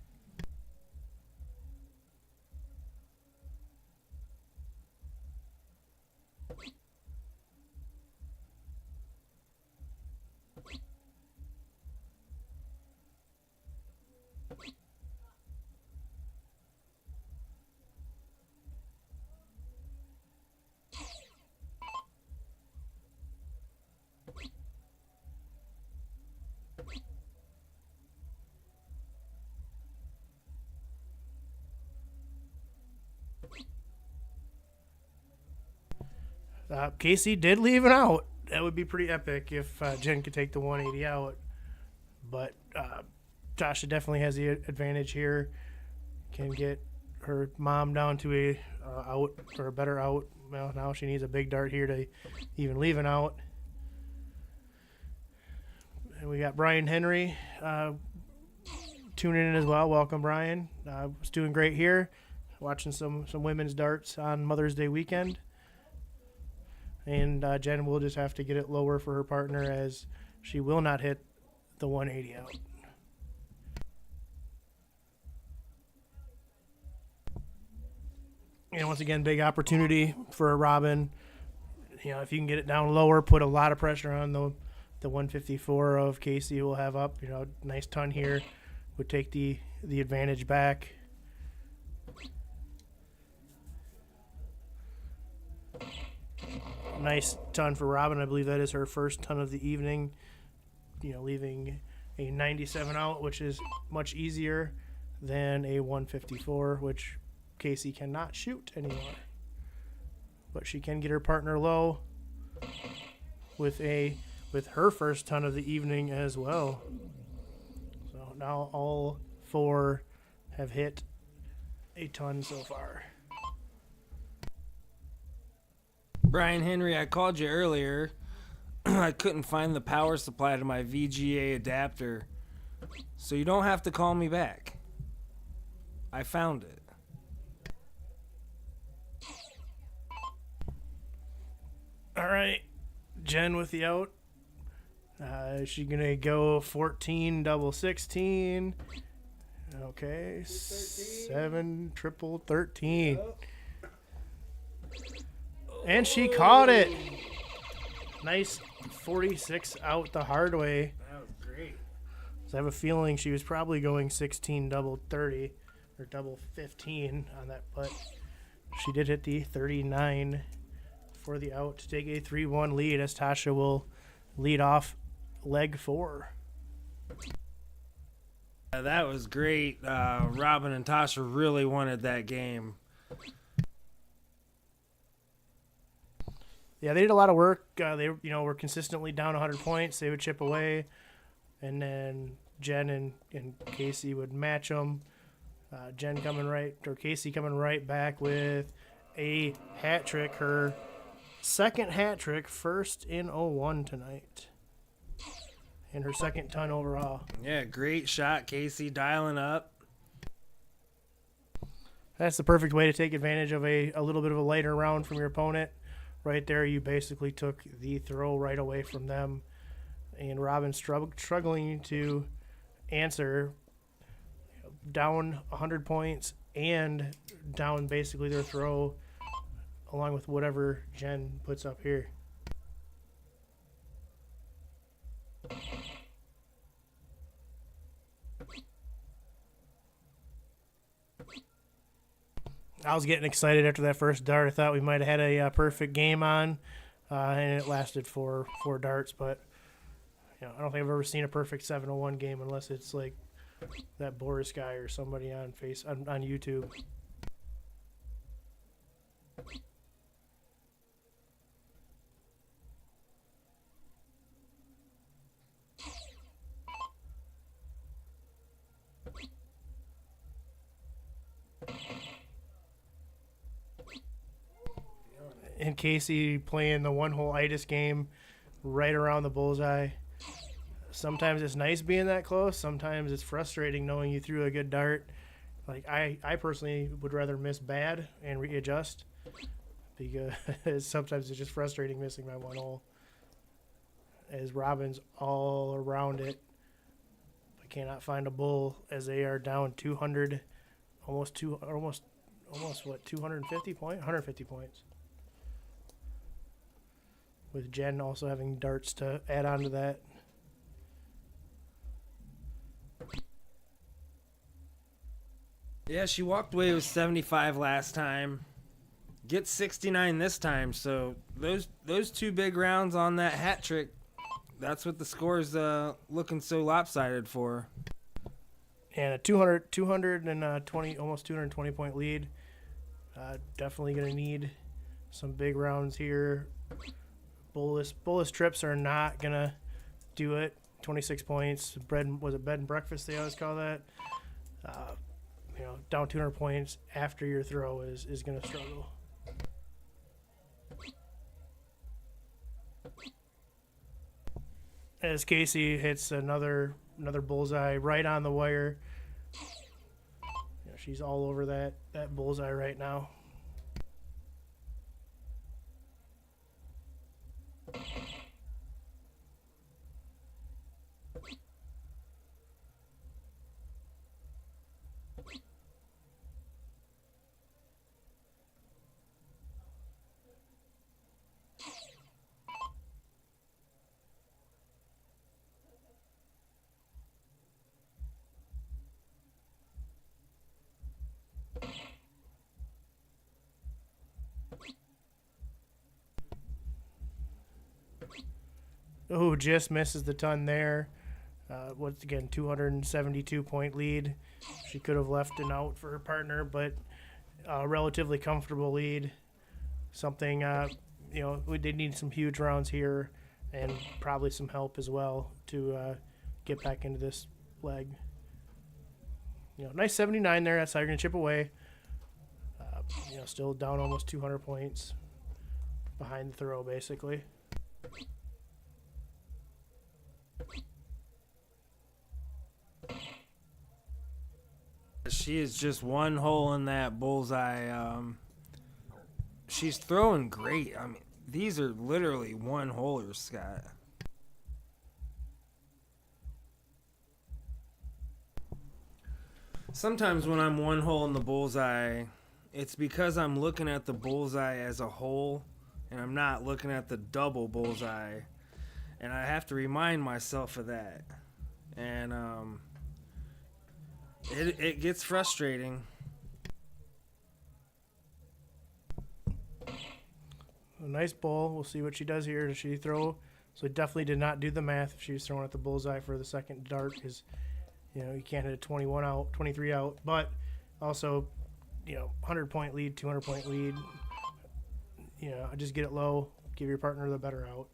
Kayci did leave it out. That would be pretty epic if Jen could take the 180 out. But Tasha definitely has the advantage here. Can get her mom down to a out or a better out. Well, now she needs a big dart here to even leave it out. And we got Brian Henry tuning in as well. Welcome, Brian. Was doing great here. Watching some women's darts on Mother's Day weekend. And Jen will just have to get it lower for her partner as she will not hit the 180 out. And once again, big opportunity for Robin. You know, if you can get it down lower, put a lot of pressure on the 154 of Kayci will have up. You know, nice ton here would take the advantage back. Nice ton for Robin. I believe that is her first ton of the evening. You know, leaving a 97 out, which is much easier than a 154, which Kayci cannot shoot anymore. But she can get her partner low with her first ton of the evening as well. So now all 4 have hit a ton so far. Brian Henry, I called you earlier. I couldn't find the power supply to my VGA adapter. So you don't have to call me back. I found it. All right. Jen with the out. Is she going to go 14 double 16? Okay. 7 triple 13. And she caught it. Nice 46 out the hard way. That was great. So I have a feeling she was probably going 16 double 30 or double 15 on that, but she did hit the 39 for the out to take a 3-1 lead as Tasha will lead off leg 4. That was great. Robin and Tasha really wanted that game. Yeah, they did a lot of work. They were consistently down 100 points. They would chip away, and then Jen and Kayci would match them. Kayci coming right back with a hat trick, her second hat trick, first in 01 tonight, and her second ton overall. Yeah, great shot, Kayci, dialing up. That's the perfect way to take advantage of a little bit of a lighter round from your opponent. Right there, you basically took the throw right away from them, and Robin struggling to answer, down 100 points and down basically their throw, along with whatever Jen puts up here. I was getting excited after that first dart. I thought we might have had a perfect game on, and it lasted four darts. But I don't think I've ever seen a perfect 701 game unless it's like that Boris guy or somebody on YouTube. And Kayci playing the one-hole itis game right around the bullseye. Sometimes it's nice being that close. Sometimes it's frustrating knowing you threw a good dart. Like I personally would rather miss bad and readjust, because sometimes it's just frustrating missing my one hole. as Robin's all around it. I cannot find a bull as they are down 200, almost 250 points, 150 points. With Jen also having darts to add on to that. Yeah, she walked away with 75 last time. Gets 69 this time. So those two big rounds on that hat trick, that's what the score's looking so lopsided for. And a 220, almost 220 point lead. Definitely going to need some big rounds here. Bullish trips are not going to do it. 26 points. Was it bed and breakfast they always call that? Down 200 points after your throw is going to struggle. As Kayci hits another bullseye right on the wire. She's all over that bullseye right now. Oh, just misses the ton there. Once again, 272 point lead. She could have left an out for her partner, but a relatively comfortable lead. Something, they need some huge rounds here and probably some help as well to get back into this leg. Nice 79 there. That's how you're going to chip away. Still down almost 200 points behind the throw, basically. She is just one hole in that bullseye. She's throwing great. I mean, these are literally one holers, Scott. Sometimes when I'm one hole in the bullseye, it's because I'm looking at the bullseye as a whole and I'm not looking at the double bullseye. And I have to remind myself of that. And it gets frustrating. A nice bull. We'll see what she does here. Does she throw? So definitely did not do the math if she was throwing at the bullseye for the second dart, because you can't hit a 21 out, 23 out. But also, 100 point lead, 200 point lead. Just get it low. Give your partner the better out.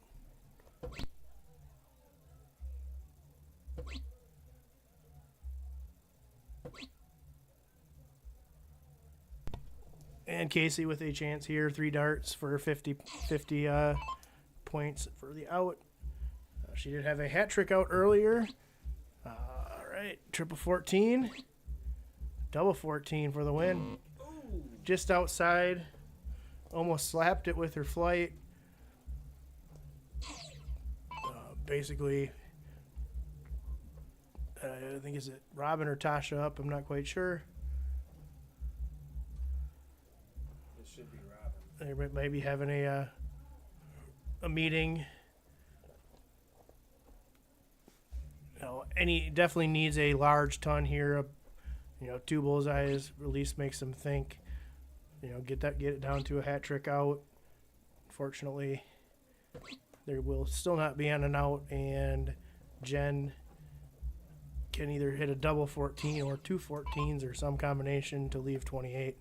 And Kayci with a chance here, 3 darts for 50 points for the out. She did have a hat trick out earlier. All right, triple 14, double 14 for the win. Just outside, almost slapped it with her flight. Basically, I think is it Robin or Tasha up? I'm not quite sure. Should be Robin. They might be having a meeting. Definitely needs a large ton here. 2 bullseyes at least makes them think. Get it down to a hat trick out. Unfortunately, there will still not be on an out, and Jen can either hit a double 14 or 2 14s or some combination to leave 28.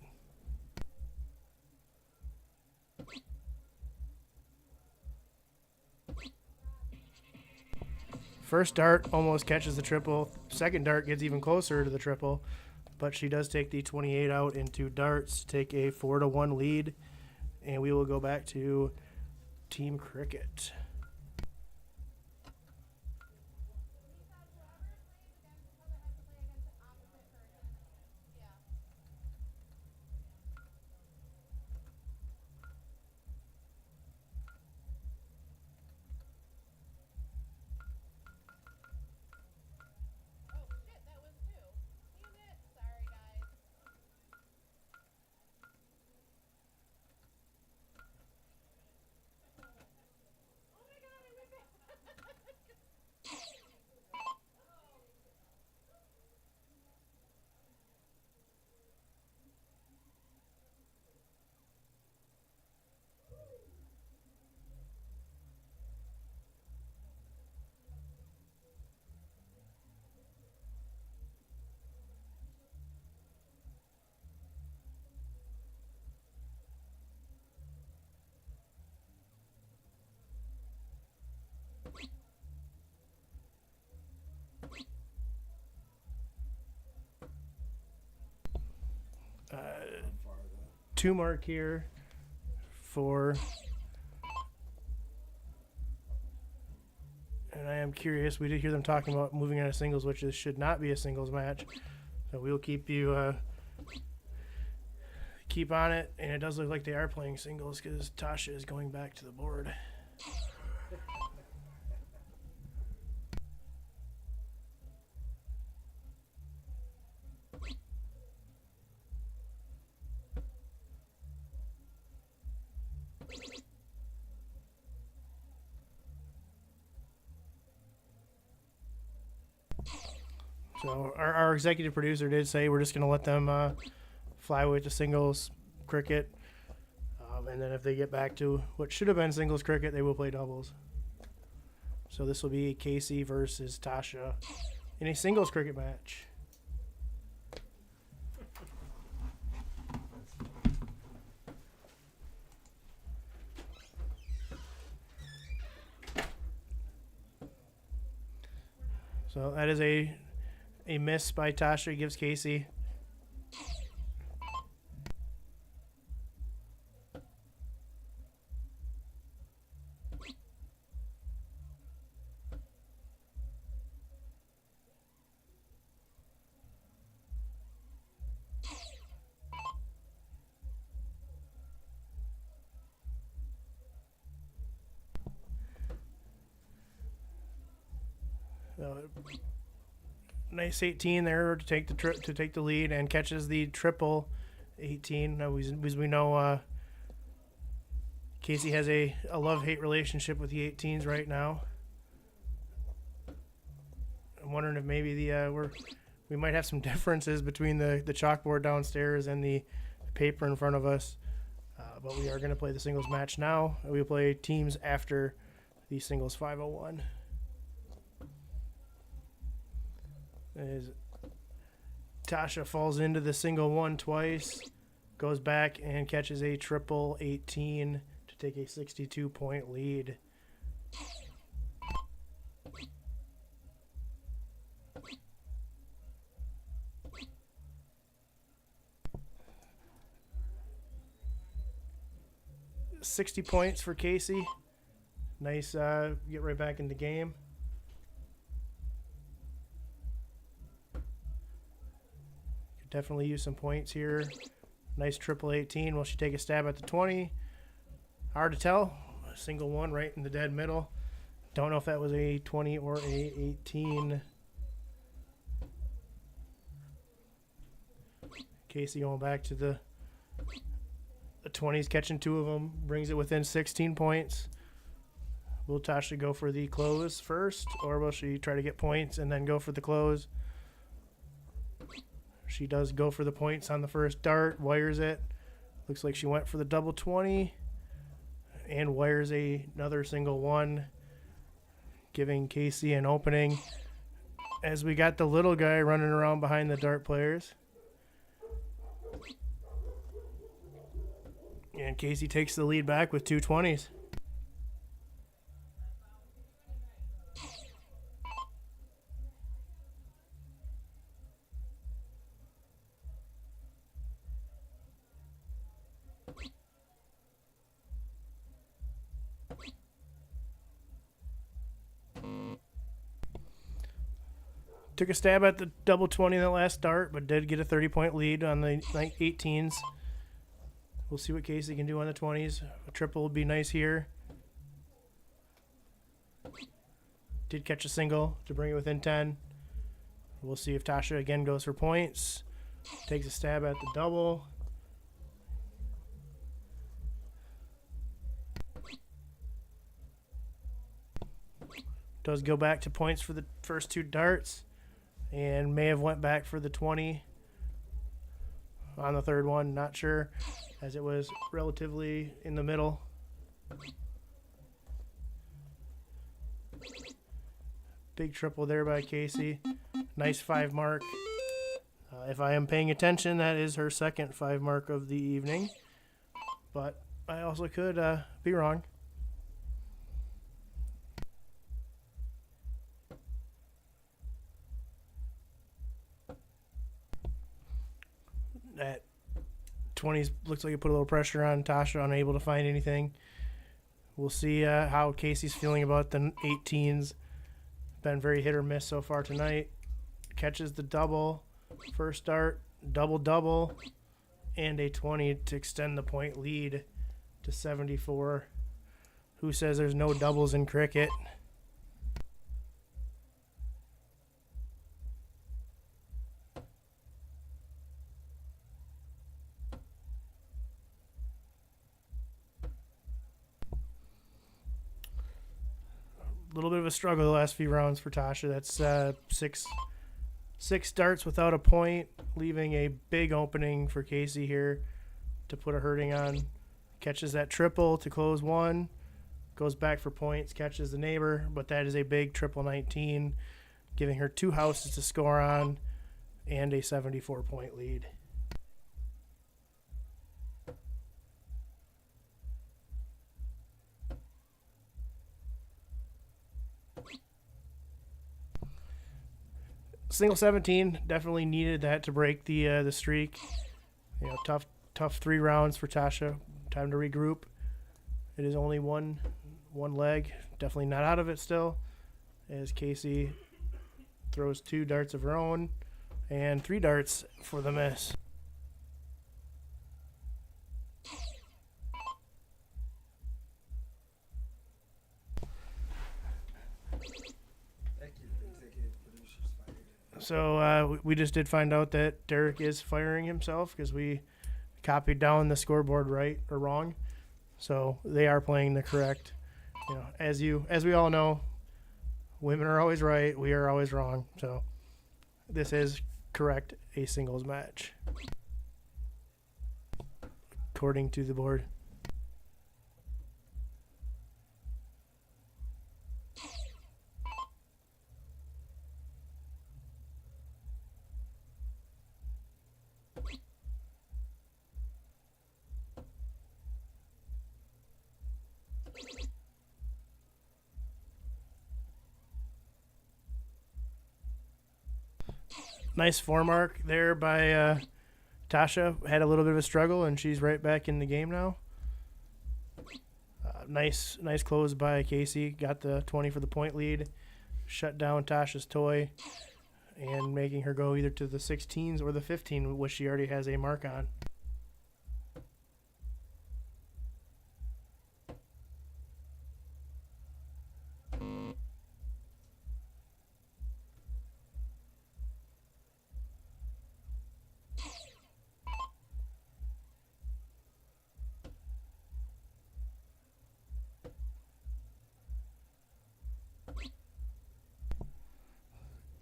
First dart almost catches the triple. Second dart gets even closer to the triple, but she does take the 28 out in 2 darts to take a 4-1 lead, and we will go back to Team Cricket. 2 mark here for, and I am curious, we did hear them talking about moving on to singles, which this should not be a singles match. So we'll keep you keep on it, and it does look like they are playing singles because Tasha is going back to the board. So our executive producer did say we're just going to let them fly with the singles cricket. And then if they get back to what should have been singles cricket, they will play doubles. So this will be Kayci versus Tasha in a singles cricket match. So that is a miss by Tasha. Gives Kayci. Nice 18 there to take the lead, and catches the triple 18. As we know, Kayci has a love-hate relationship with the 18s right now. I'm wondering if maybe we might have some differences between the chalkboard downstairs and the paper in front of us. But we are going to play the singles match now. We'll play teams after the singles 501. As Tasha falls into the single 1 twice, goes back and catches a triple 18 to take a 62-point lead. $60 points for Kayci. Nice, get right back in the game. Definitely use some points here. Nice triple 18. Will she take a stab at the 20? Hard to tell. A single 1 right in the dead middle. Don't know if that was a 20 or a 18. Kayci going back to the 20s, catching 2 of them. Brings it within 16 points. Will Tasha go for the close first, or will she try to get points and then go for the close? She does go for the points on the first dart, wires it. Looks like she went for the double 20 and wires another single 1, giving Kayci an opening as we got the little guy running around behind the dart players. And Kayci takes the lead back with 2 20s. Took a stab at the double 20 in that last start, but did get a 30-point lead on the 18s. We'll see what Kayci can do on the 20s. A triple would be nice here. Did catch a single to bring it within 10. We'll see if Tasha again goes for points. Takes a stab at the double. Does go back to points for the first 2 darts, and may have went back for the 20 on the third one. Not sure, as it was relatively in the middle. Big triple there by Kayci. Nice 5 mark. If I am paying attention, that is her second 5 mark of the evening. But I also could be wrong. At 20s looks like it put a little pressure on Tasha, unable to find anything. We'll see how Kayci's feeling about the 18s. Been very hit or miss so far tonight. Catches the double, first dart, double, and a 20 to extend the point lead to 74. Who says there's no doubles in cricket? A little bit of a struggle the last few rounds for Tasha. That's six darts without a point, leaving a big opening for Kayci here to put a hurting on. Catches that triple to close one, goes back for points, catches the neighbor, but that is a big triple 19, giving her 2 houses to score on and a 74-point lead. Single 17 definitely needed that to break the streak. You know, tough 3 rounds for Tasha. Time to regroup. It is only one leg. Definitely not out of it still, as Kayci throws 2 darts of her own and 3 darts for the miss. So we just did find out that Derek is firing himself because we copied down the scoreboard right or wrong. So they are playing the correct. You know, as we all know, women are always right. We are always wrong. So this is correct, a singles match, according to the board. Nice 4 mark there by Tasha. Had a little bit of a struggle, and she's right back in the game now. Nice close by Kayci. Got the 20 for the point lead. Shut down Tasha's toy, and making her go either to the 16s or the 15, which she already has a mark on.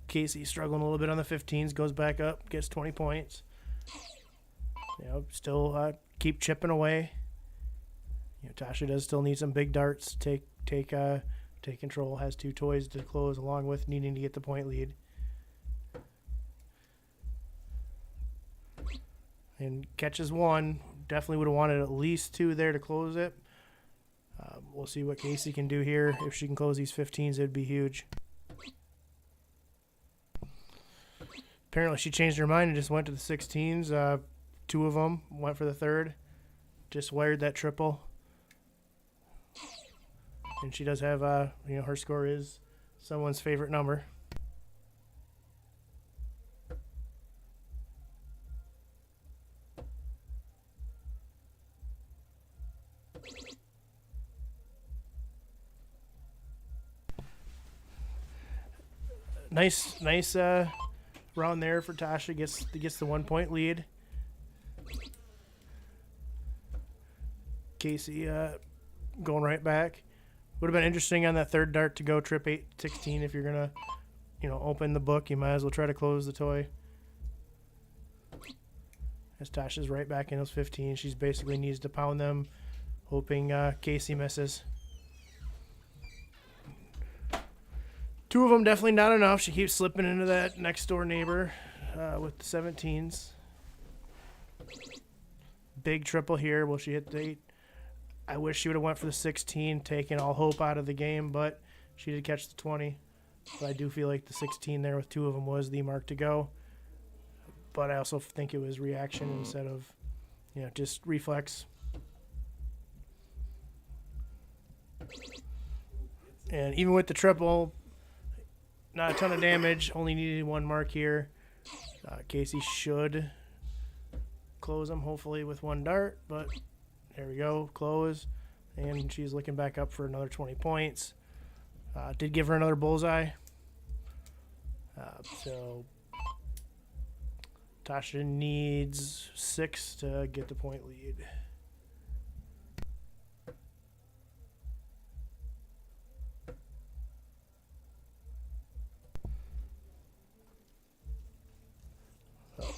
Kayci struggling a little bit on the 15s, goes back up, gets 20 points. You know, still keep chipping away. You know, Tasha does still need some big darts to take control. Has 2 toys to close, along with needing to get the point lead. And catches 1. Definitely would have wanted at least 2 there to close it. We'll see what Kayci can do here. If she can close these 15s, it'd be huge. Apparently she changed her mind and just went to the 16s. 2 of them went for the 3rd. Just wired that triple. And she does have, you know, her score is someone's favorite number. Nice round there for Tasha. Gets the 1 point lead. Kayci going right back. Would have been interesting on that 3rd dart to go trip 8-16. If you're gonna, you know, open the book, you might as well try to close the toy. As Tasha's right back in those 15, she's basically needs to pound them, hoping Kayci misses. 2 of them definitely not enough. She keeps slipping into that next door neighbor with the 17s. Big triple here. Will she hit the 8? I wish she would have went for the 16, taking all hope out of the game, but she did catch the 20. But I do feel like the 16 there with 2 of them was the mark to go. But I also think it was reaction instead of just reflex. And even with the triple, not a ton of damage. Only needed 1 mark here. Kayci should close them, hopefully, with 1 dart. But there we go, close. And she's looking back up for another 20 points. Did give her another bullseye. So Tasha needs 6 to get the point lead.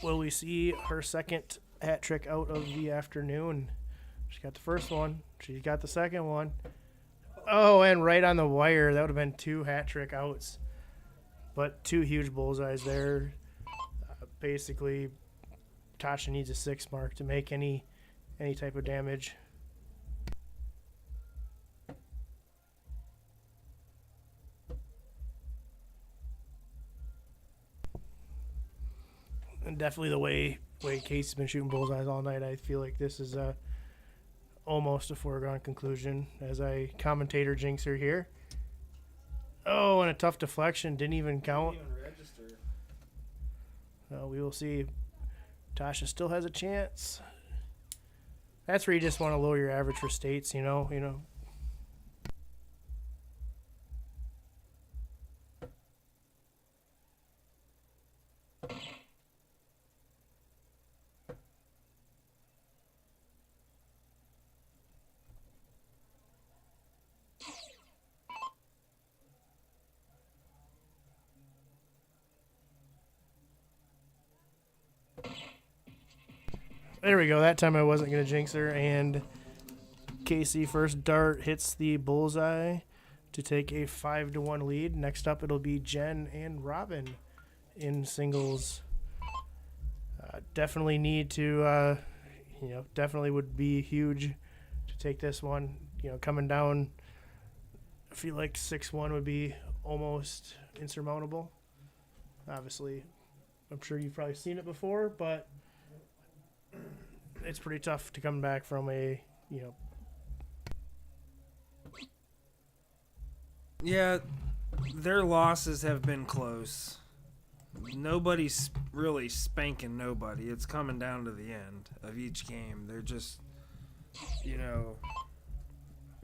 Will we see her second hat trick out of the afternoon? She got the first one. She got the second one. Oh, and right on the wire. That would have been 2 hat trick outs. But 2 huge bullseyes there. Basically, Tasha needs a 6 mark to make any type of damage. And definitely the way Kayci's been shooting bullseyes all night, I feel like this is almost a foregone conclusion as I commentator jinx her here. Oh, and a tough deflection. Didn't even count. Didn't even register. We will see. Tasha still has a chance. That's where you just want to lower your average for states, you know. There we go. That time I wasn't going to jinx her. And Kayci first dart hits the bullseye to take a 5-1 lead. Next up, it'll be Jen and Robin in singles. Definitely need to, definitely would be huge to take this one. Coming down, I feel like 6-1 would be almost insurmountable. Obviously, I'm sure you've probably seen it before, but it's pretty tough to come back from a, Yeah, their losses have been close. Nobody's really spanking nobody. It's coming down to the end of each game. They're just,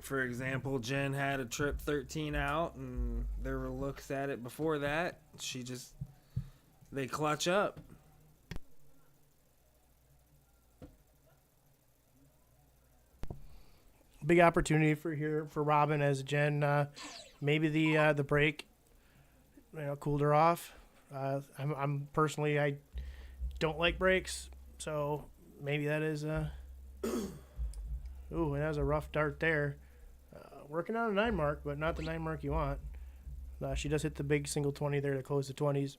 for example, Jen had a trip 13 out, and there were looks at it before that. They clutch up. Big opportunity for Robin as Jen, maybe the break, cooled her off. I'm personally, I don't like breaks, so maybe that is ooh, and that was a rough dart there. Working on a 9 mark, but not the 9 mark you want. She does hit the big single 20 there to close the 20s.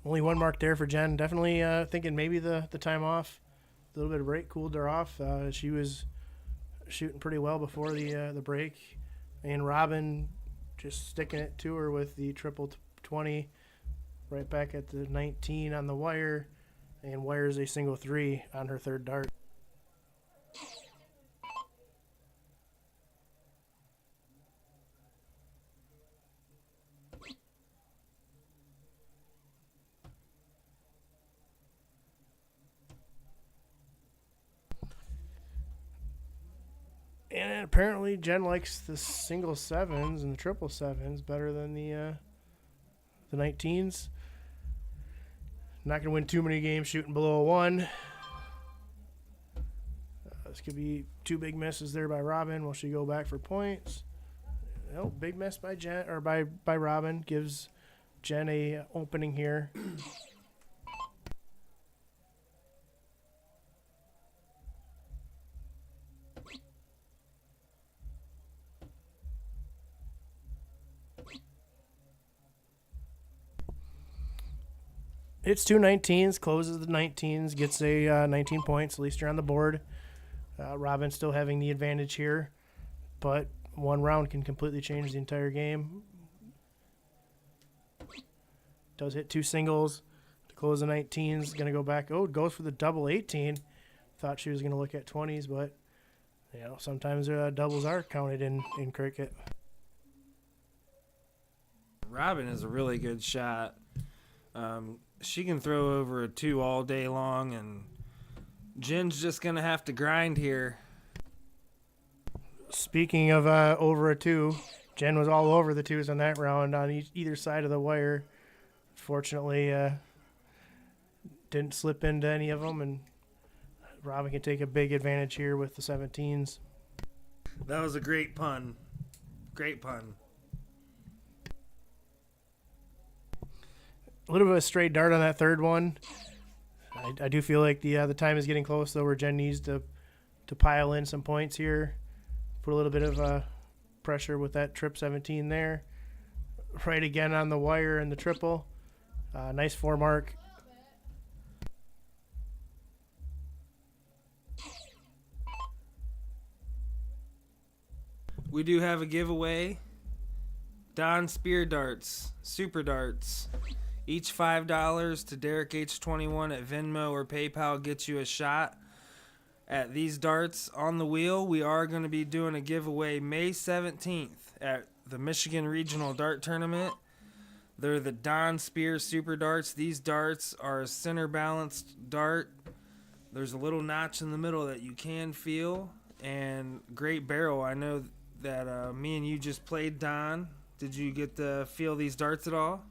Only 1 mark there for Jen. Definitely thinking maybe the time off, a little bit of break cooled her off. She was shooting pretty well before the break, and Robin just sticking it to her with the triple 20, right back at the 19 on the wire, and wires a single 3 on her 3rd dart. And apparently Jen likes the single 7s and the triple 7s better than the 19s. Not going to win too many games shooting below a 1. This could be 2 big misses there by Robin. Will she go back for points? No, big miss by Jen or by Robin gives Jen a opening here. Hits 2 19s, closes the 19s, gets a 19 points. At least you're on the board. Robin still having the advantage here, but one round can completely change the entire game. Does hit 2 singles to close the 19s. Going to go back. Oh, goes for the double 18. Thought she was going to look at 20s, but sometimes doubles are counted in cricket. Robin is a really good shot. She can throw over a 2 all day long, and Jen's just going to have to grind here. Speaking of over a 2, Jen was all over the 2s on that round on either side of the wire. Fortunately, didn't slip into any of them, and Robin can take a big advantage here with the 17s. That was a great pun. Great pun. A little bit of a straight dart on that third one. I do feel like the time is getting close, though, where Jen needs to pile in some points here. Put a little bit of pressure with that trip 17 there. Right again on the wire and the triple. Nice 4 mark. We do have a giveaway. Don Spear Darts, Super Darts. Each $5 to Derek H21 at Venmo or PayPal gets you a shot at these darts on the wheel. We are going to be doing a giveaway May 17th at the Michigan Regional Dart Tournament. They're the Don Spear Super Darts. These darts are a center balanced dart. There's a little notch in the middle that you can feel, and great barrel. I know that me and you just played, Don. Did you get to feel these darts at all?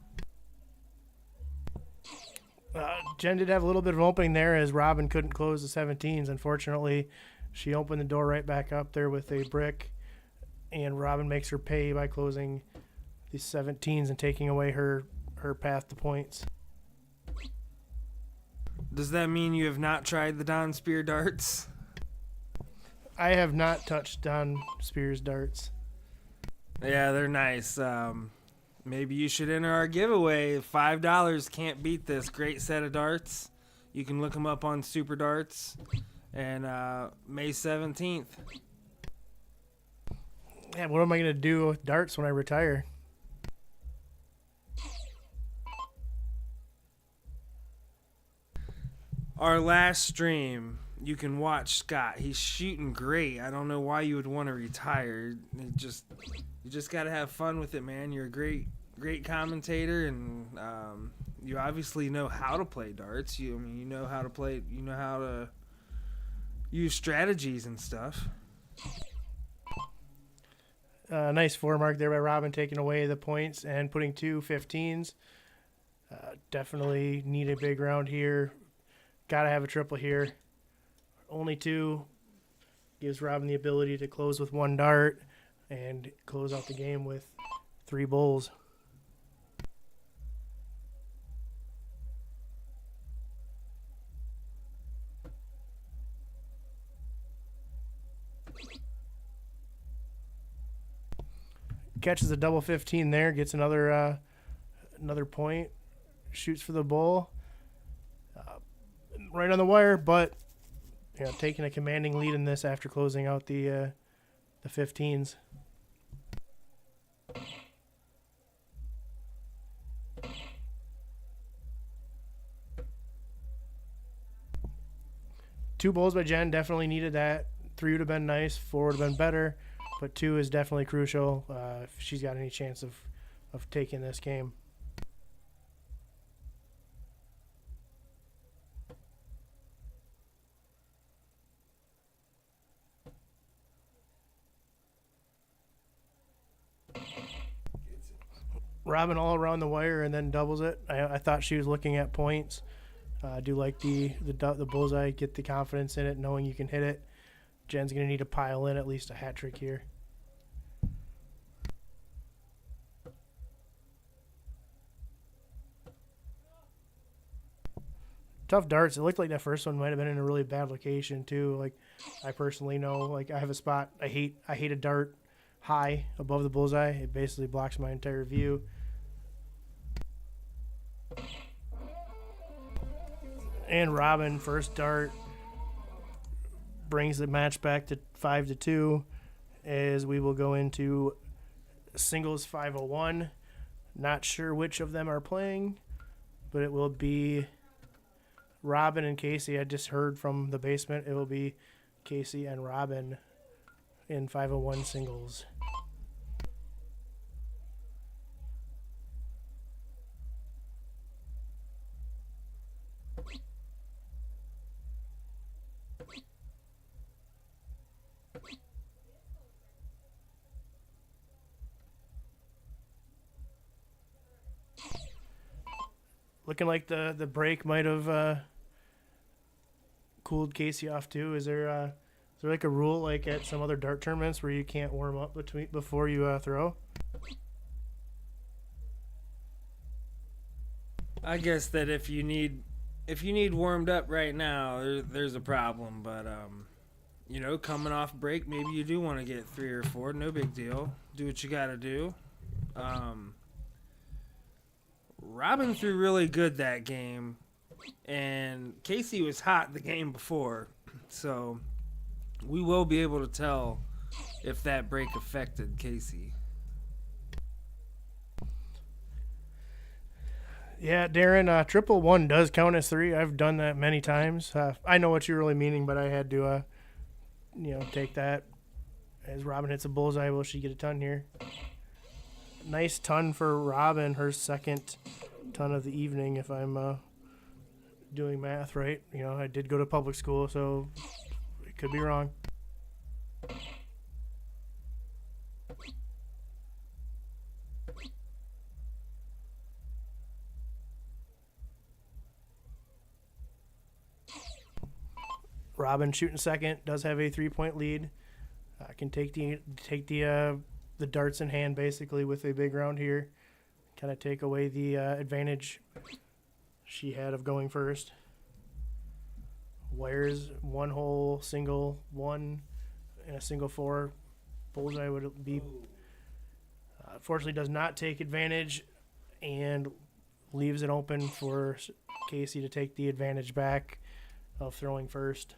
Jen did have a little bit of opening there as Robin couldn't close the 17s. Unfortunately, she opened the door right back up there with a brick, and Robin makes her pay by closing these 17s and taking away her path to points. Does that mean you have not tried the Don Spear darts? I have not touched Don Spear's darts. Yeah, they're nice. Maybe you should enter our giveaway. $5 can't beat this great set of darts. You can look them up on Super Darts. And May 17th. Yeah, what am I going to do with darts when I retire? Our last stream, you can watch Scott. He's shooting great. I don't know why you would want to retire. You just got to have fun with it, man. You're a great commentator, and you obviously know how to play darts. You know how to play. You know how to use strategies and stuff. Nice 4 mark there by Robin, taking away the points and putting 2 15s. Definitely need a big round here. Got to have a triple here. Only 2 gives Robin the ability to close with 1 dart and close out the game with 3 bowls. Catches a double 15 there, gets another point, shoots for the bowl. Right on the wire, but taking a commanding lead in this after closing out the 15s. Two bowls by Jen, definitely needed that. 3 would have been nice, 4 would have been better, but 2 is definitely crucial if she's got any chance of taking this game. Robin all around the wire and then doubles it. I thought she was looking at points. I do like the bullseye. Get the confidence in it, knowing you can hit it. Jen's going to need to pile in at least a hat trick here. Tough darts. It looked like that first one might have been in a really bad location too. Like, I personally know, like, I have a spot. I hate a dart high above the bullseye. It basically blocks my entire view. And Robin, first dart, brings the match back to 5-2 as we will go into singles 501. Not sure which of them are playing, but it will be Robin and Kayci. I just heard from the basement it will be Kayci and Robin in 501 singles. Looking like the break might have cooled Kayci off too. Is there like a rule like at some other dart tournaments where you can't warm up before you throw? I guess that if you need warmed up right now, there's a problem. But coming off break, maybe you do want to get 3 or 4. No big deal. Do what you got to do. Robin threw really good that game, and Kayci was hot the game before, so we will be able to tell if that break affected Kayci. Yeah, Darren, triple one does count as 3. I've done that many times. I know what you're really meaning, but I had to, take that. As Robin hits a bullseye, will she get a ton here? Nice ton for Robin, her second ton of the evening, if I'm doing math right. I did go to public school, so it could be wrong. Robin shooting second, does have a 3-point lead. Can take the darts in hand basically with a big round here. Kind of take away the advantage she had of going first. Wires one hole single 1 and a single 4. Bullseye would be. Fortunately, does not take advantage and leaves it open for Kayci to take the advantage back of throwing first.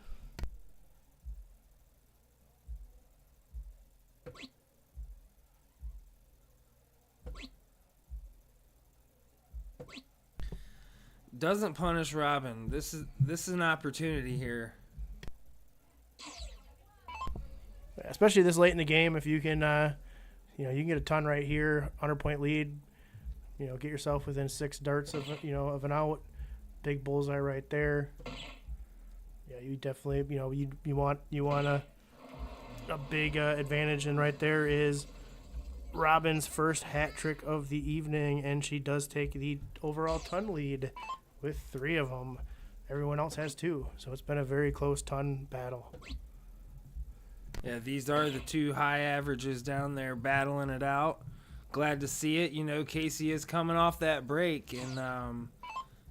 Doesn't punish Robin. This is an opportunity here. Especially this late in the game, if you can, you can get a ton right here, 100-point lead. Get yourself within 6 darts of an out. Big bullseye right there. Yeah, you definitely, you want a big advantage, and right there is Robin's first hat trick of the evening, and she does take the overall ton lead with 3 of them. Everyone else has 2, so it's been a very close ton battle. Yeah, these are the 2 high averages down there battling it out. Glad to see it. Kayci is coming off that break, and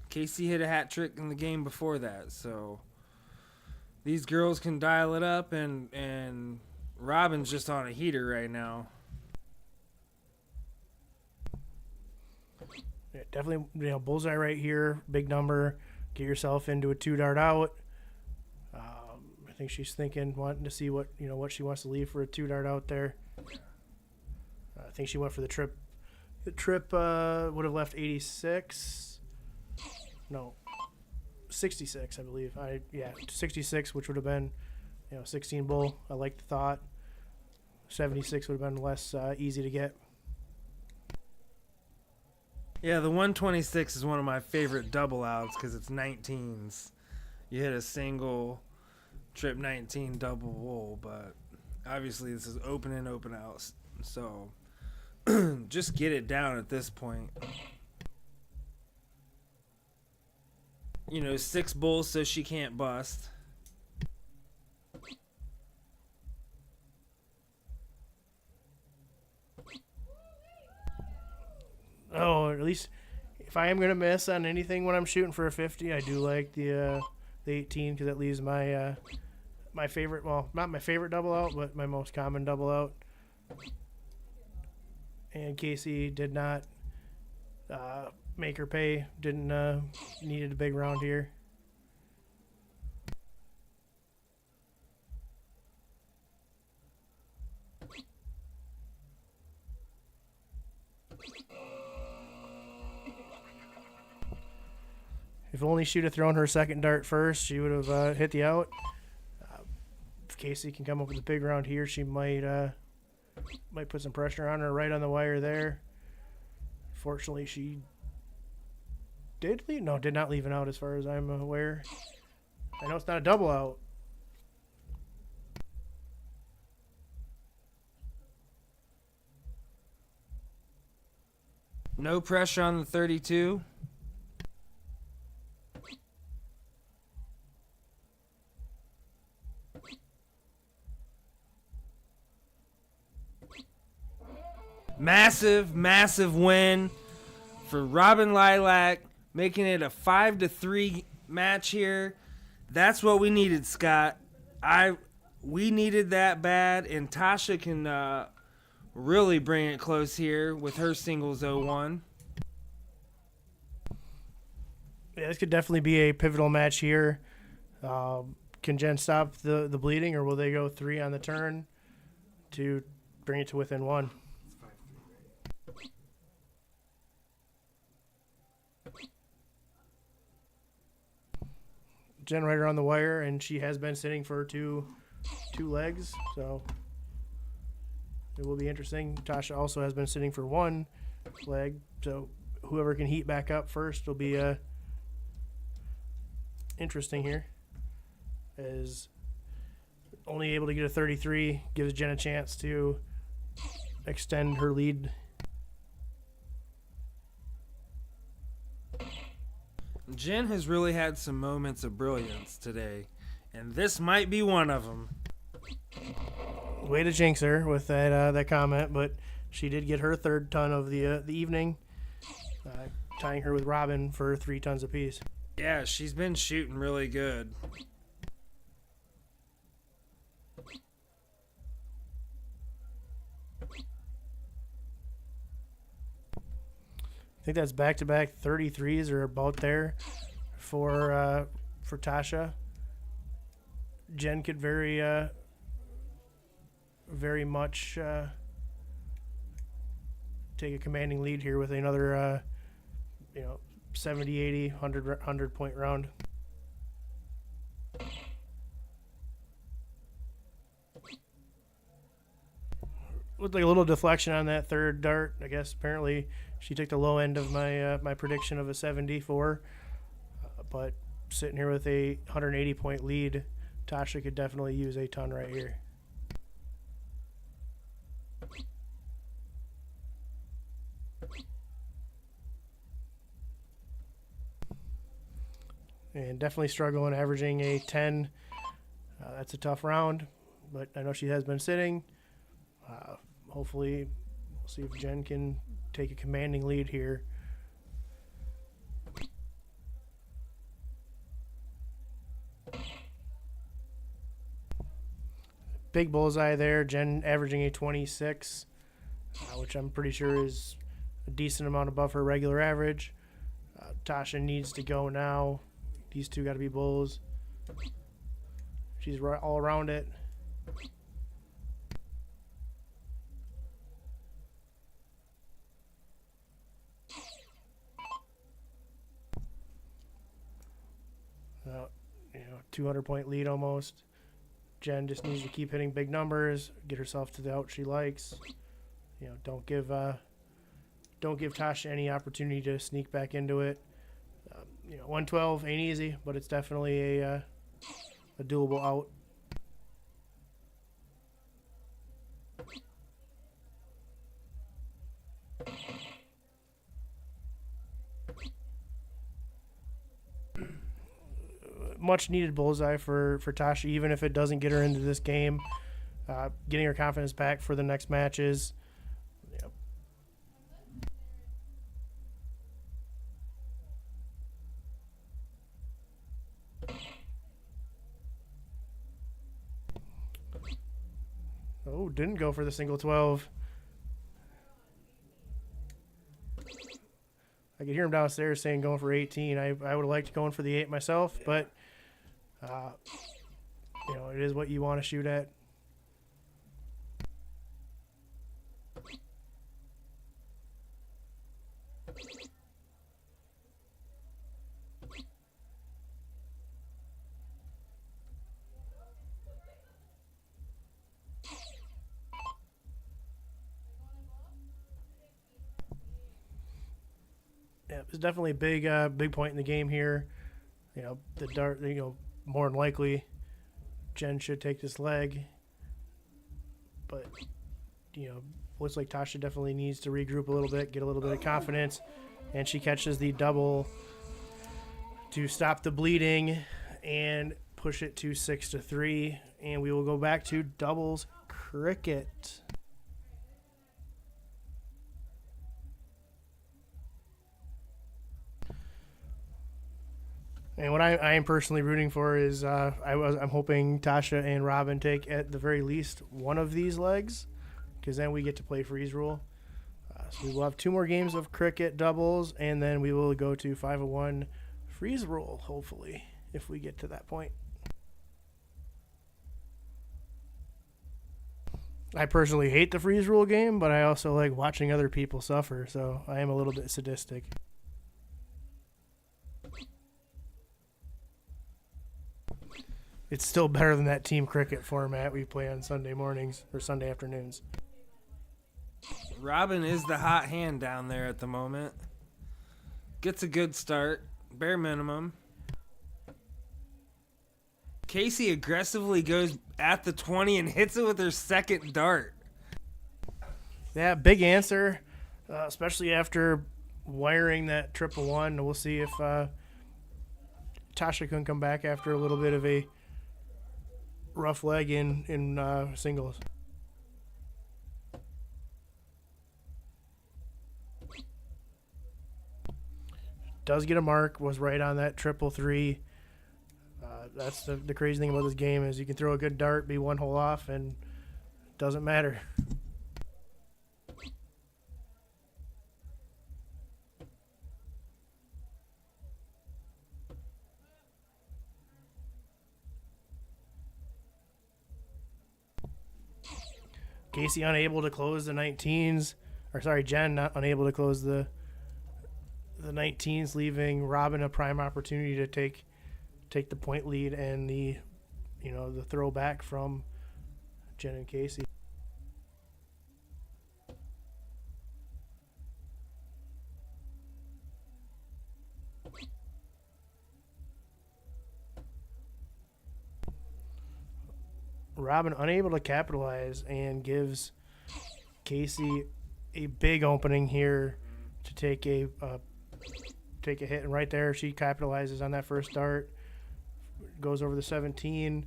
Kayci hit a hat trick in the game before that, so these girls can dial it up, and Robin's just on a heater right now. Yeah, definitely, bullseye right here, big number. Get yourself into a 2-dart out. I think she's wanting to see what she wants to leave for a 2-dart out there. I think she went for the trip. The trip would have left 86. No, 66, I believe. 66, which would have been, 16 bull. I like the thought. 76 would have been less easy to get. Yeah, the 126 is one of my favorite double outs because it's 19s. You hit a single, trip 19, double bull, but obviously this is open in, open out. So just get it down at this point. 6 bulls so she can't bust. Oh, at least if I am going to miss on anything when I'm shooting for a 50, I do like the 18 because that leaves my my favorite, well, not my favorite double out, but my most common double out. And Kayci did not make her pay. Needed a big round here. If only she'd have thrown her second dart first, she would have hit the out. If Kayci can come up with a big round here, she might put some pressure on her right on the wire there. Fortunately, she did leave. No, did not leave an out as far as I'm aware. I know it's not a double out. No pressure on the 32. Massive, massive win for Robin Lilac, making it a 5-3 match here. That's what we needed, Scott. We needed that bad, and Tasha can really bring it close here with her singles 0-1. Yeah, this could definitely be a pivotal match here. Can Jen stop the bleeding, or will they go 3 on the turn to bring it to within 1? Jen right around the wire, and she has been sitting for two legs, so it will be interesting. Tasha also has been sitting for 1 leg, so whoever can heat back up first will be interesting here. As only able to get a 33 gives Jen a chance to extend her lead. Jen has really had some moments of brilliance today, and this might be one of them. Way to jinx her with that comment, but she did get her 3rd ton of the evening, tying her with Robin for 3 tons apiece. Yeah, she's been shooting really good. I think that's back-to-back 33s or about there for Tasha. Jen could very much take a commanding lead here with another 70, 80, 100 point round. Looked like a little deflection on that 3rd dart. I guess apparently she took the low end of my prediction of a 74. But sitting here with a 180 point lead, Tasha could definitely use a ton right here. And definitely struggling, averaging a 10. That's a tough round, but I know she has been sitting. Hopefully, we'll see if Jen can take a commanding lead here. Big bullseye there. Jen averaging a 26, which I'm pretty sure is a decent amount above her regular average. Tasha needs to go now. These two got to be bulls. She's right all around it. Uh, 200 point lead almost. Jen just needs to keep hitting big numbers, get herself to the out she likes. Don't give Tasha any opportunity to sneak back into it. 112 ain't easy, but it's definitely a doable out. Much needed bullseye for Tasha, even if it doesn't get her into this game. Getting her confidence back for the next matches. Yep. Oh, didn't go for the single 12. I could hear him downstairs saying going for 18. I would have liked going for the 8 myself, but it is what you want to shoot at. Yeah, it's definitely a big point in the game here. The dart. More than likely, Jen should take this leg, but looks like Tasha definitely needs to regroup a little bit, get a little bit of confidence, and she catches the double to stop the bleeding and push it to 6-3, and we will go back to doubles cricket. And what I am personally rooting for is I'm hoping Tasha and Robin take at the very least one of these legs, because then we get to play freeze rule. So we will have 2 more games of cricket doubles, and then we will go to 5-1 freeze rule, hopefully, if we get to that point. I personally hate the freeze rule game, but I also like watching other people suffer, so I am a little bit sadistic. It's still better than that team cricket format we play on Sunday mornings or Sunday afternoons. Robin is the hot hand down there at the moment. Gets a good start, bare minimum. Kayci aggressively goes at the 20 and hits it with her second dart. Yeah, big answer, especially after wiring that 111. We'll see if Tasha can come back after a little bit of a rough leg in singles. Does get a mark, was right on that 333. That's the crazy thing about this game is you can throw a good dart, be 1 hole off, and it doesn't matter. Kayci unable to close the 19s, or sorry, Jen not unable to close the 19s, leaving Robin a prime opportunity to take the point lead and the throwback from Jen and Kayci. Robin unable to capitalize and gives Kayci a big opening here to take a hit, and right there she capitalizes on that first dart, goes over the 17.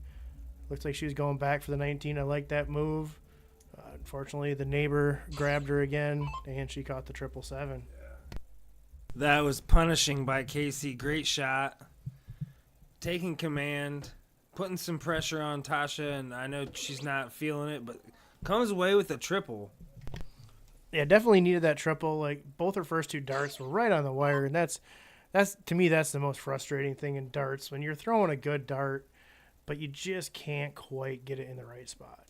Looks like she was going back for the 19. I like that move. Unfortunately, the neighbor grabbed her again, and she caught the 777. That was punishing by Kayci. Great shot. Taking command, putting some pressure on Tasha, and I know she's not feeling it, but comes away with a triple. Yeah, definitely needed that triple. Like, both her first 2 darts were right on the wire, and that's to me, that's the most frustrating thing in darts, when you're throwing a good dart but you just can't quite get it in the right spot.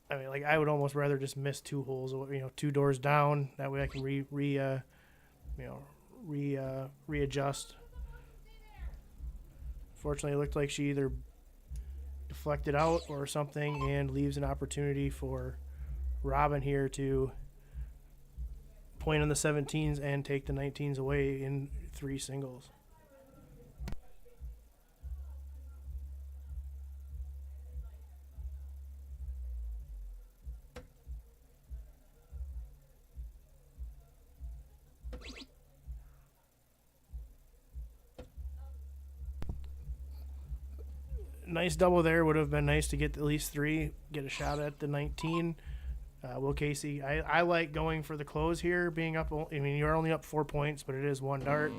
I would almost rather just miss 2 holes, 2 doors down. That way I can readjust. Fortunately, it looked like she either deflected out or something, and leaves an opportunity for Robin here to point on the 17s and take the 19s away in 3 singles. Nice double there. Would have been nice to get at least 3, get a shot at the 19. Will Kayci, I like going for the close here, being up. I mean, you're only up 4 points, but it is 1 dart.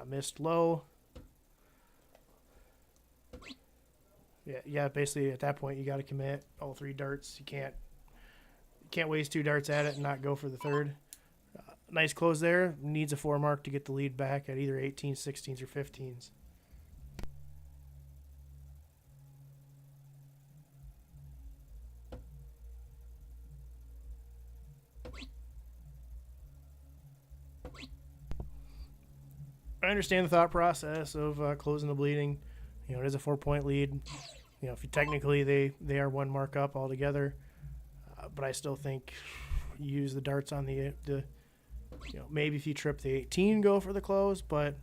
Missed low. Yeah. Basically, at that point, you got to commit all 3 darts. You can't waste 2 darts at it and not go for the 3rd. Nice close there. Needs a 4 mark to get the lead back at either 18s, 16s, or 15s. I understand the thought process of closing the bleeding. It is a 4-point lead. If you technically they are 1 mark up altogether, but I still think you use the darts on the Maybe if you trip the 18, go for the close, but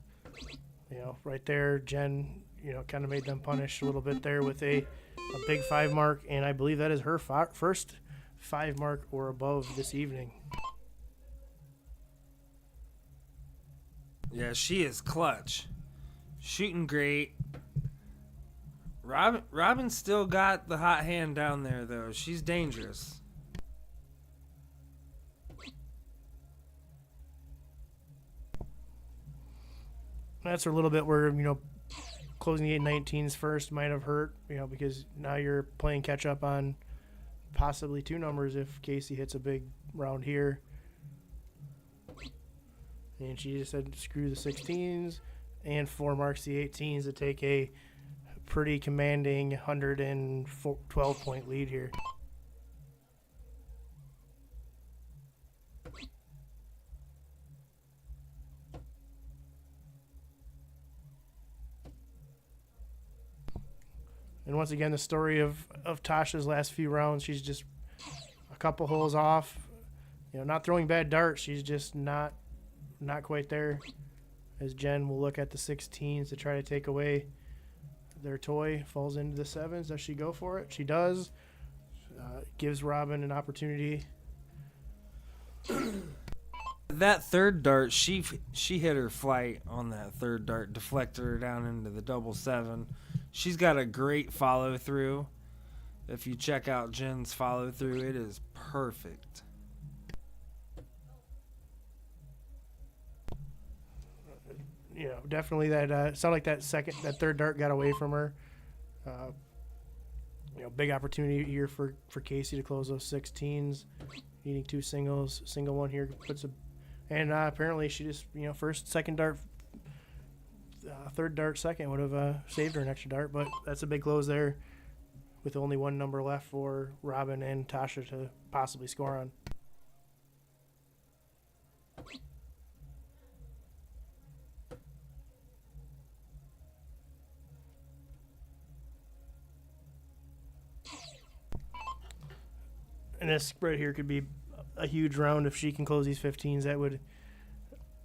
right there, Jen, kind of made them punish a little bit there with a big 5 mark, and I believe that is her first 5 mark or above this evening. Yeah, she is clutch. Shooting great. Robin still got the hot hand down there, though. She's dangerous. That's a little bit where, closing the 8-19s first might have hurt, because now you're playing catch up on possibly 2 numbers if Kayci hits a big round here. And she just said screw the 16s and 4 marks the 18s to take a pretty commanding 112-point lead here. And once again, the story of Tasha's last few rounds, she's just a couple holes off. Not throwing bad darts. She's just not quite there. As Jen will look at the 16s to try to take away their toy. Falls into the 7s. Does she go for it? She does. Gives Robin an opportunity. That third dart, she hit her flight on that third dart, deflected her down into the double 7. She's got a great follow through. If you check out Jen's follow through, it is perfect. Definitely that sounded like that third dart got away from her. Big opportunity here for Kayci to close those 16s. Needing 2 singles, single one here and apparently she just second dart, third dart second would have saved her an extra dart, but that's a big close there, with only 1 number left for Robin and Tasha to possibly score on. And this right here could be a huge round if she can close these 15s. That would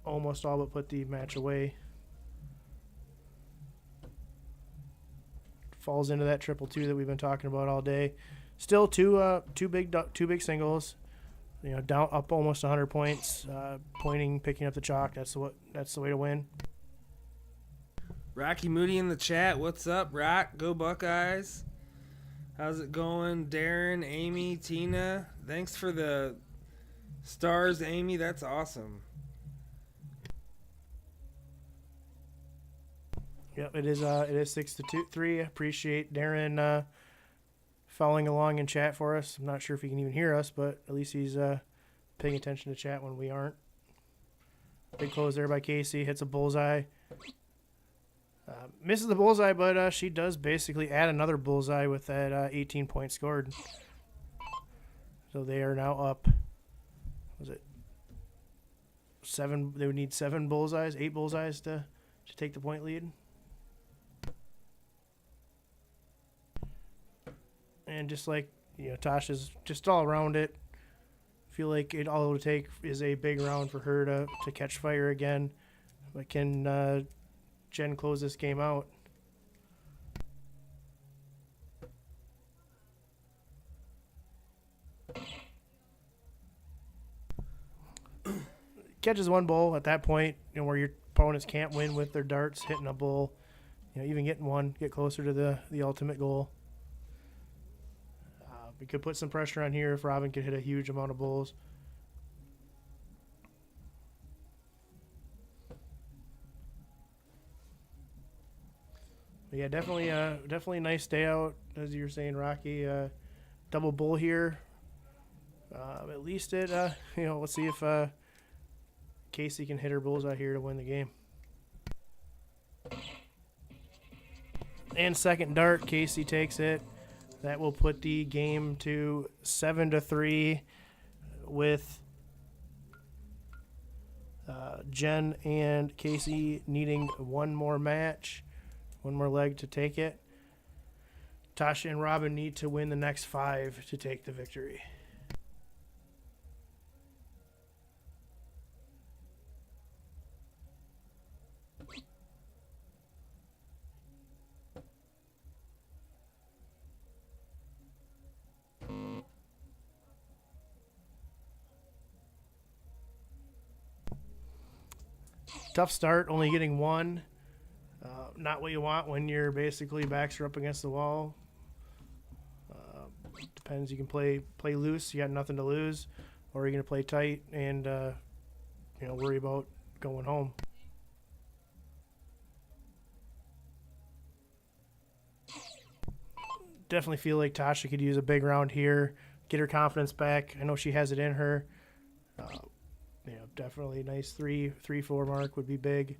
almost all but put the match away. Falls into that 2-2 that we've been talking about all day. Still two big singles. Down up almost 100 points. Picking up the chalk. That's the way to win. Rocky Moody in the chat. What's up, Rock? Go Buckeyes. How's it going? Darren, Amy, Tina. Thanks for the stars, Amy. That's awesome. Yep, it is 6-3. Appreciate Darren following along in chat for us. I'm not sure if he can even hear us, but at least he's paying attention to chat when we aren't. Big close there by Kayci. Hits a bullseye. Misses the bullseye, but she does basically add another bullseye with that 18 points scored. So they are now up. Was it 7? They would need 8 bullseyes to take the point lead. And just like Tasha's just all around it. Feel like all it would take is a big round for her to catch fire again. But can Jen close this game out? Catches 1 bull at that point, where your opponents can't win with their darts, hitting a bull, even getting 1, get closer to the ultimate goal. We could put some pressure on here if Robin could hit a huge amount of bulls. But yeah, definitely a nice day out, as you were saying, Rocky. Double bull here. At least it, let's see if Kayci can hit her bullseye here to win the game. And second dart, Kayci takes it. That will put the game to 7-3 with Jen and Kayci needing 1 more match, 1 more leg to take it. Tasha and Robin need to win the next 5 to take the victory. Tough start, only getting one. Not what you want when your basically backs are up against the wall. Depends. You can play loose. You got nothing to lose, or you're gonna play tight and worry about going home. Definitely feel like Tasha could use a big round here, get her confidence back. I know she has it in her. Definitely a nice 3-4 mark would be big.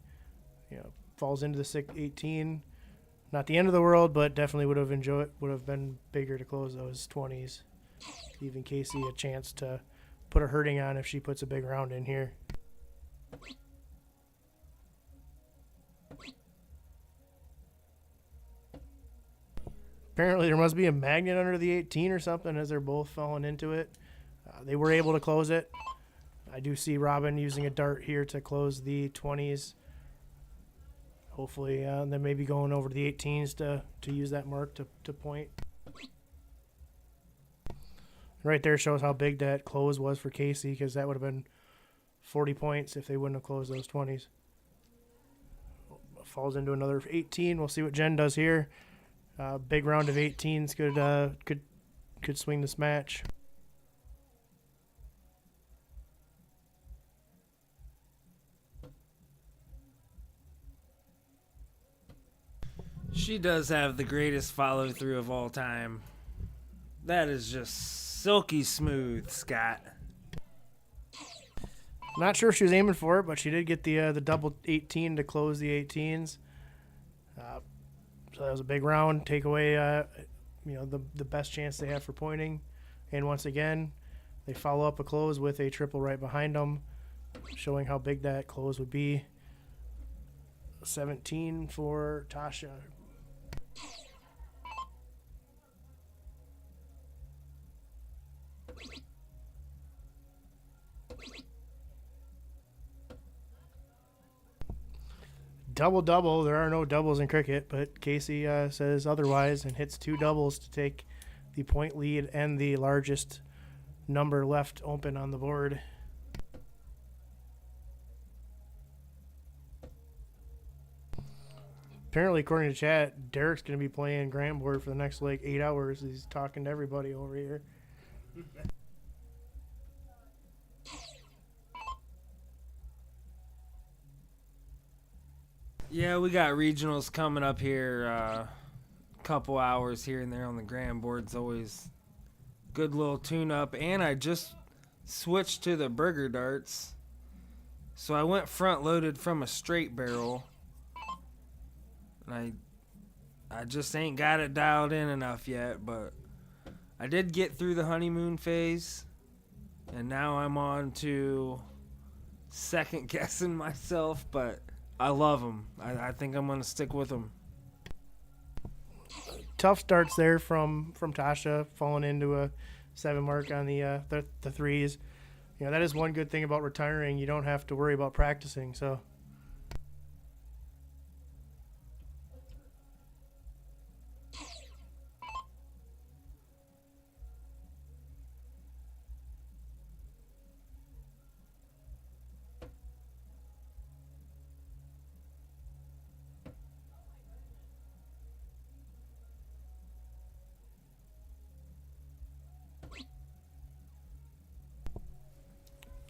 Falls into the 18. Not the end of the world, but definitely would have been bigger to close those 20s. Giving Kayci a chance to put a hurting on if she puts a big round in here. Apparently there must be a magnet under the 18 or something as they're both falling into it. They were able to close it. I do see Robin using a dart here to close the 20s. Hopefully then maybe going over to the 18s to use that mark to point. Right there shows how big that close was for Kayci, because that would have been 40 points if they wouldn't have closed those 20s. Falls into another 18. We'll see what Jen does here. Big round of 18s could swing this match. She does have the greatest follow through of all time. That is just silky smooth, Scott. Not sure if she was aiming for it, but she did get the double 18 to close the 18s. So that was a big round. Take away the best chance they have for pointing. And once again, they follow up a close with a triple right behind them, showing how big that close would be. 17 for Tasha. Double-double. There are no doubles in cricket, but Kayci says otherwise and hits 2 doubles to take the point lead and the largest number left open on the board. Apparently, according to chat, Derek's going to be playing Grand Board for the next 8 hours. He's talking to everybody over here. Yeah, we got regionals coming up here. Couple hours here and there on the Grand Board's always good little tune-up. And I just switched to the burger darts. So I went front-loaded from a straight barrel. And I just ain't got it dialed in enough yet, but I did get through the honeymoon phase. And now I'm on to second-guessing myself, but I love them. I think I'm going to stick with them. Tough starts there from Tasha, falling into a 7 mark on the threes. That is one good thing about retiring. You don't have to worry about practicing. So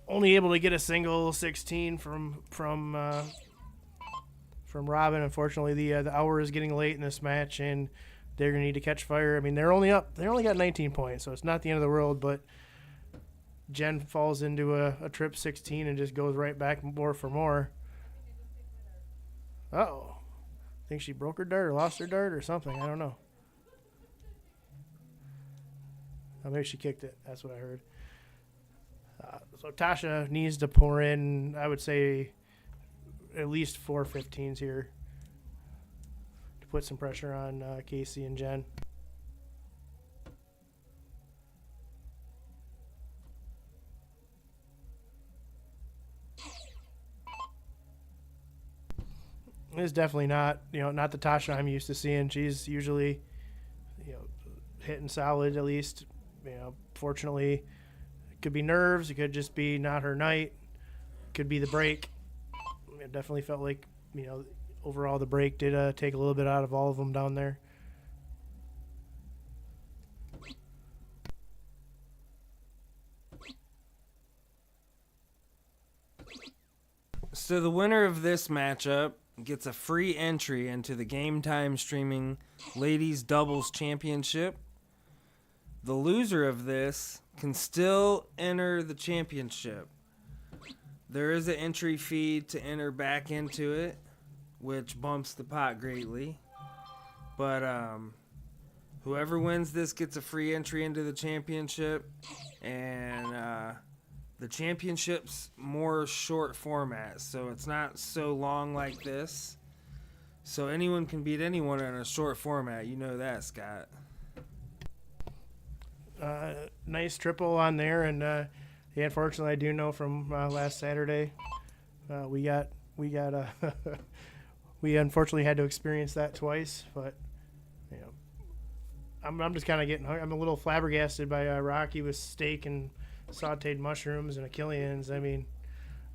only able to get a single 16 from Robin. Unfortunately, the hour is getting late in this match, and they're gonna need to catch fire. I mean, they're only up. They only got 19 points, so it's not the end of the world. But Jen falls into a trip 16 and just goes right back more for more. Uh-oh. I think she broke her dart or lost her dart or something. I don't know. Oh, maybe she kicked it. That's what I heard. So Tasha needs to pour in, I would say, at least 4 15s here to put some pressure on Kayci and Jen. It's definitely not the Tasha I'm used to seeing. She's usually, hitting solid at least. Fortunately, it could be nerves. It could just be not her night. It could be the break. It definitely felt like, overall the break did take a little bit out of all of them down there. So the winner of this matchup gets a free entry into the Game Time Streaming Ladies Doubles Championship. The loser of this can still enter the championship. There is an entry fee to enter back into it, which bumps the pot greatly. But whoever wins this gets a free entry into the championship, and the championship's more short format, so it's not so long like this. So anyone can beat anyone in a short format. You know that, Scott. Nice triple on there, and unfortunately, I do know from last Saturday, we unfortunately had to experience that twice. But I'm just kind of getting I'm a little flabbergasted by Rocky with steak and sauteed mushrooms and Achilles. I mean,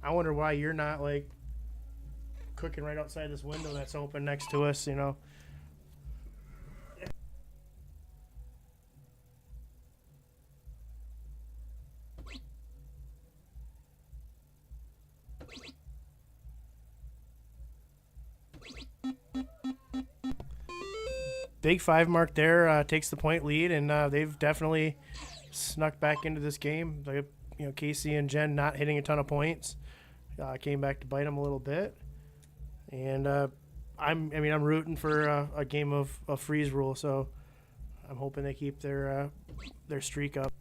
I wonder why you're not like cooking right outside this window that's open next to us. Big 5 mark there takes the point lead, and they've definitely snuck back into this game. Kayci and Jen not hitting a ton of points came back to bite them a little bit, and I'm rooting for a game of freeze rule, so I'm hoping they keep their streak up.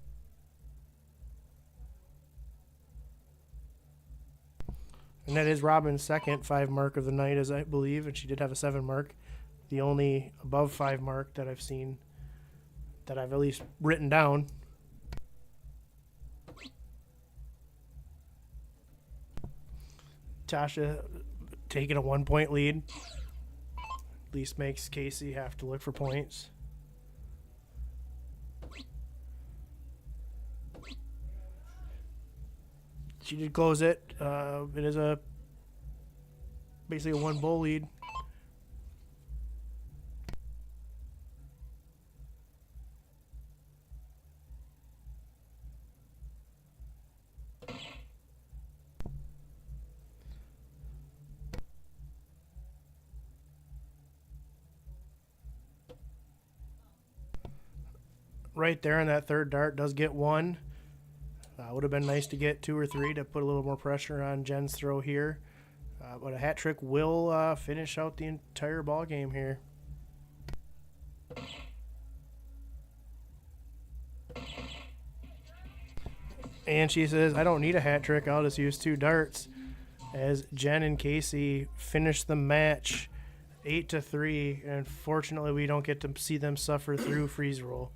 And that is Robin's second 5 mark of the night, as I believe, and she did have a 7 mark. The only above 5 mark that I've seen, that I've at least written down. Tasha taking a 1-point lead. At least makes Kayci have to look for points. She did close it. It is basically a 1-bowl lead. Right there in that third dart does get 1. Would have been nice to get 2 or 3 to put a little more pressure on Jen's throw here. But a hat trick will finish out the entire ball game here. And she says, I don't need a hat trick. I'll just use 2 darts. As Jen and Kayci finish the match 8-3. And fortunately, we don't get to see them suffer through freeze roll.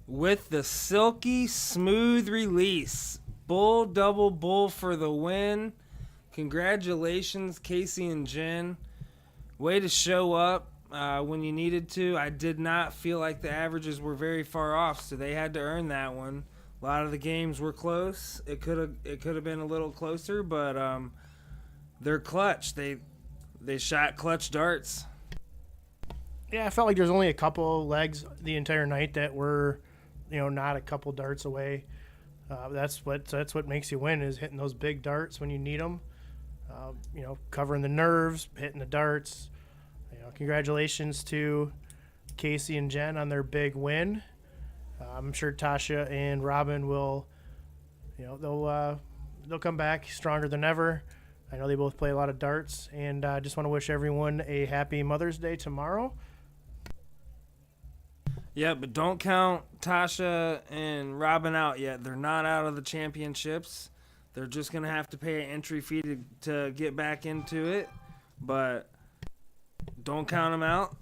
With the silky smooth release. Bull double bull for the win. Congratulations, Kayci and Jen. Way to show up when you needed to. I did not feel like the averages were very far off, so they had to earn that one. A lot of the games were close. It could have been a little closer, but they're clutch. They shot clutch darts. Yeah, I felt like there's only a couple legs the entire night that were, not a couple darts away. That's what makes you win, is hitting those big darts when you need them. Covering the nerves, hitting the darts. Congratulations to Kayci and Jen on their big win. I'm sure Tasha and Robin will, they'll come back stronger than ever. I know they both play a lot of darts, and I just want to wish everyone a happy Mother's Day tomorrow. Yeah, but don't count Tasha and Robin out yet. They're not out of the championships. They're just going to have to pay an entry fee to get back into it. But don't count them out.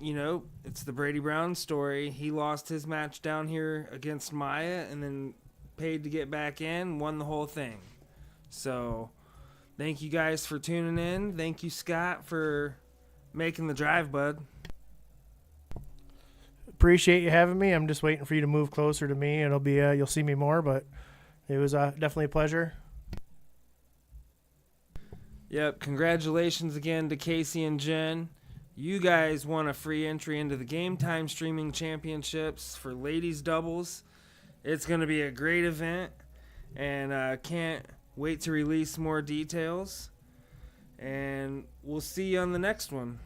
It's the Brady Brown story. He lost his match down here against Maya and then paid to get back in, won the whole thing. So thank you guys for tuning in. Thank you, Scott, for making the drive, bud. Appreciate you having me. I'm just waiting for you to move closer to me. It'll be you'll see me more, but it was definitely a pleasure. Yep, congratulations again to Kayci and Jen. You guys won a free entry into the Game Time Streaming Championships for ladies doubles. It's going to be a great event, and can't wait to release more details. And we'll see you on the next one.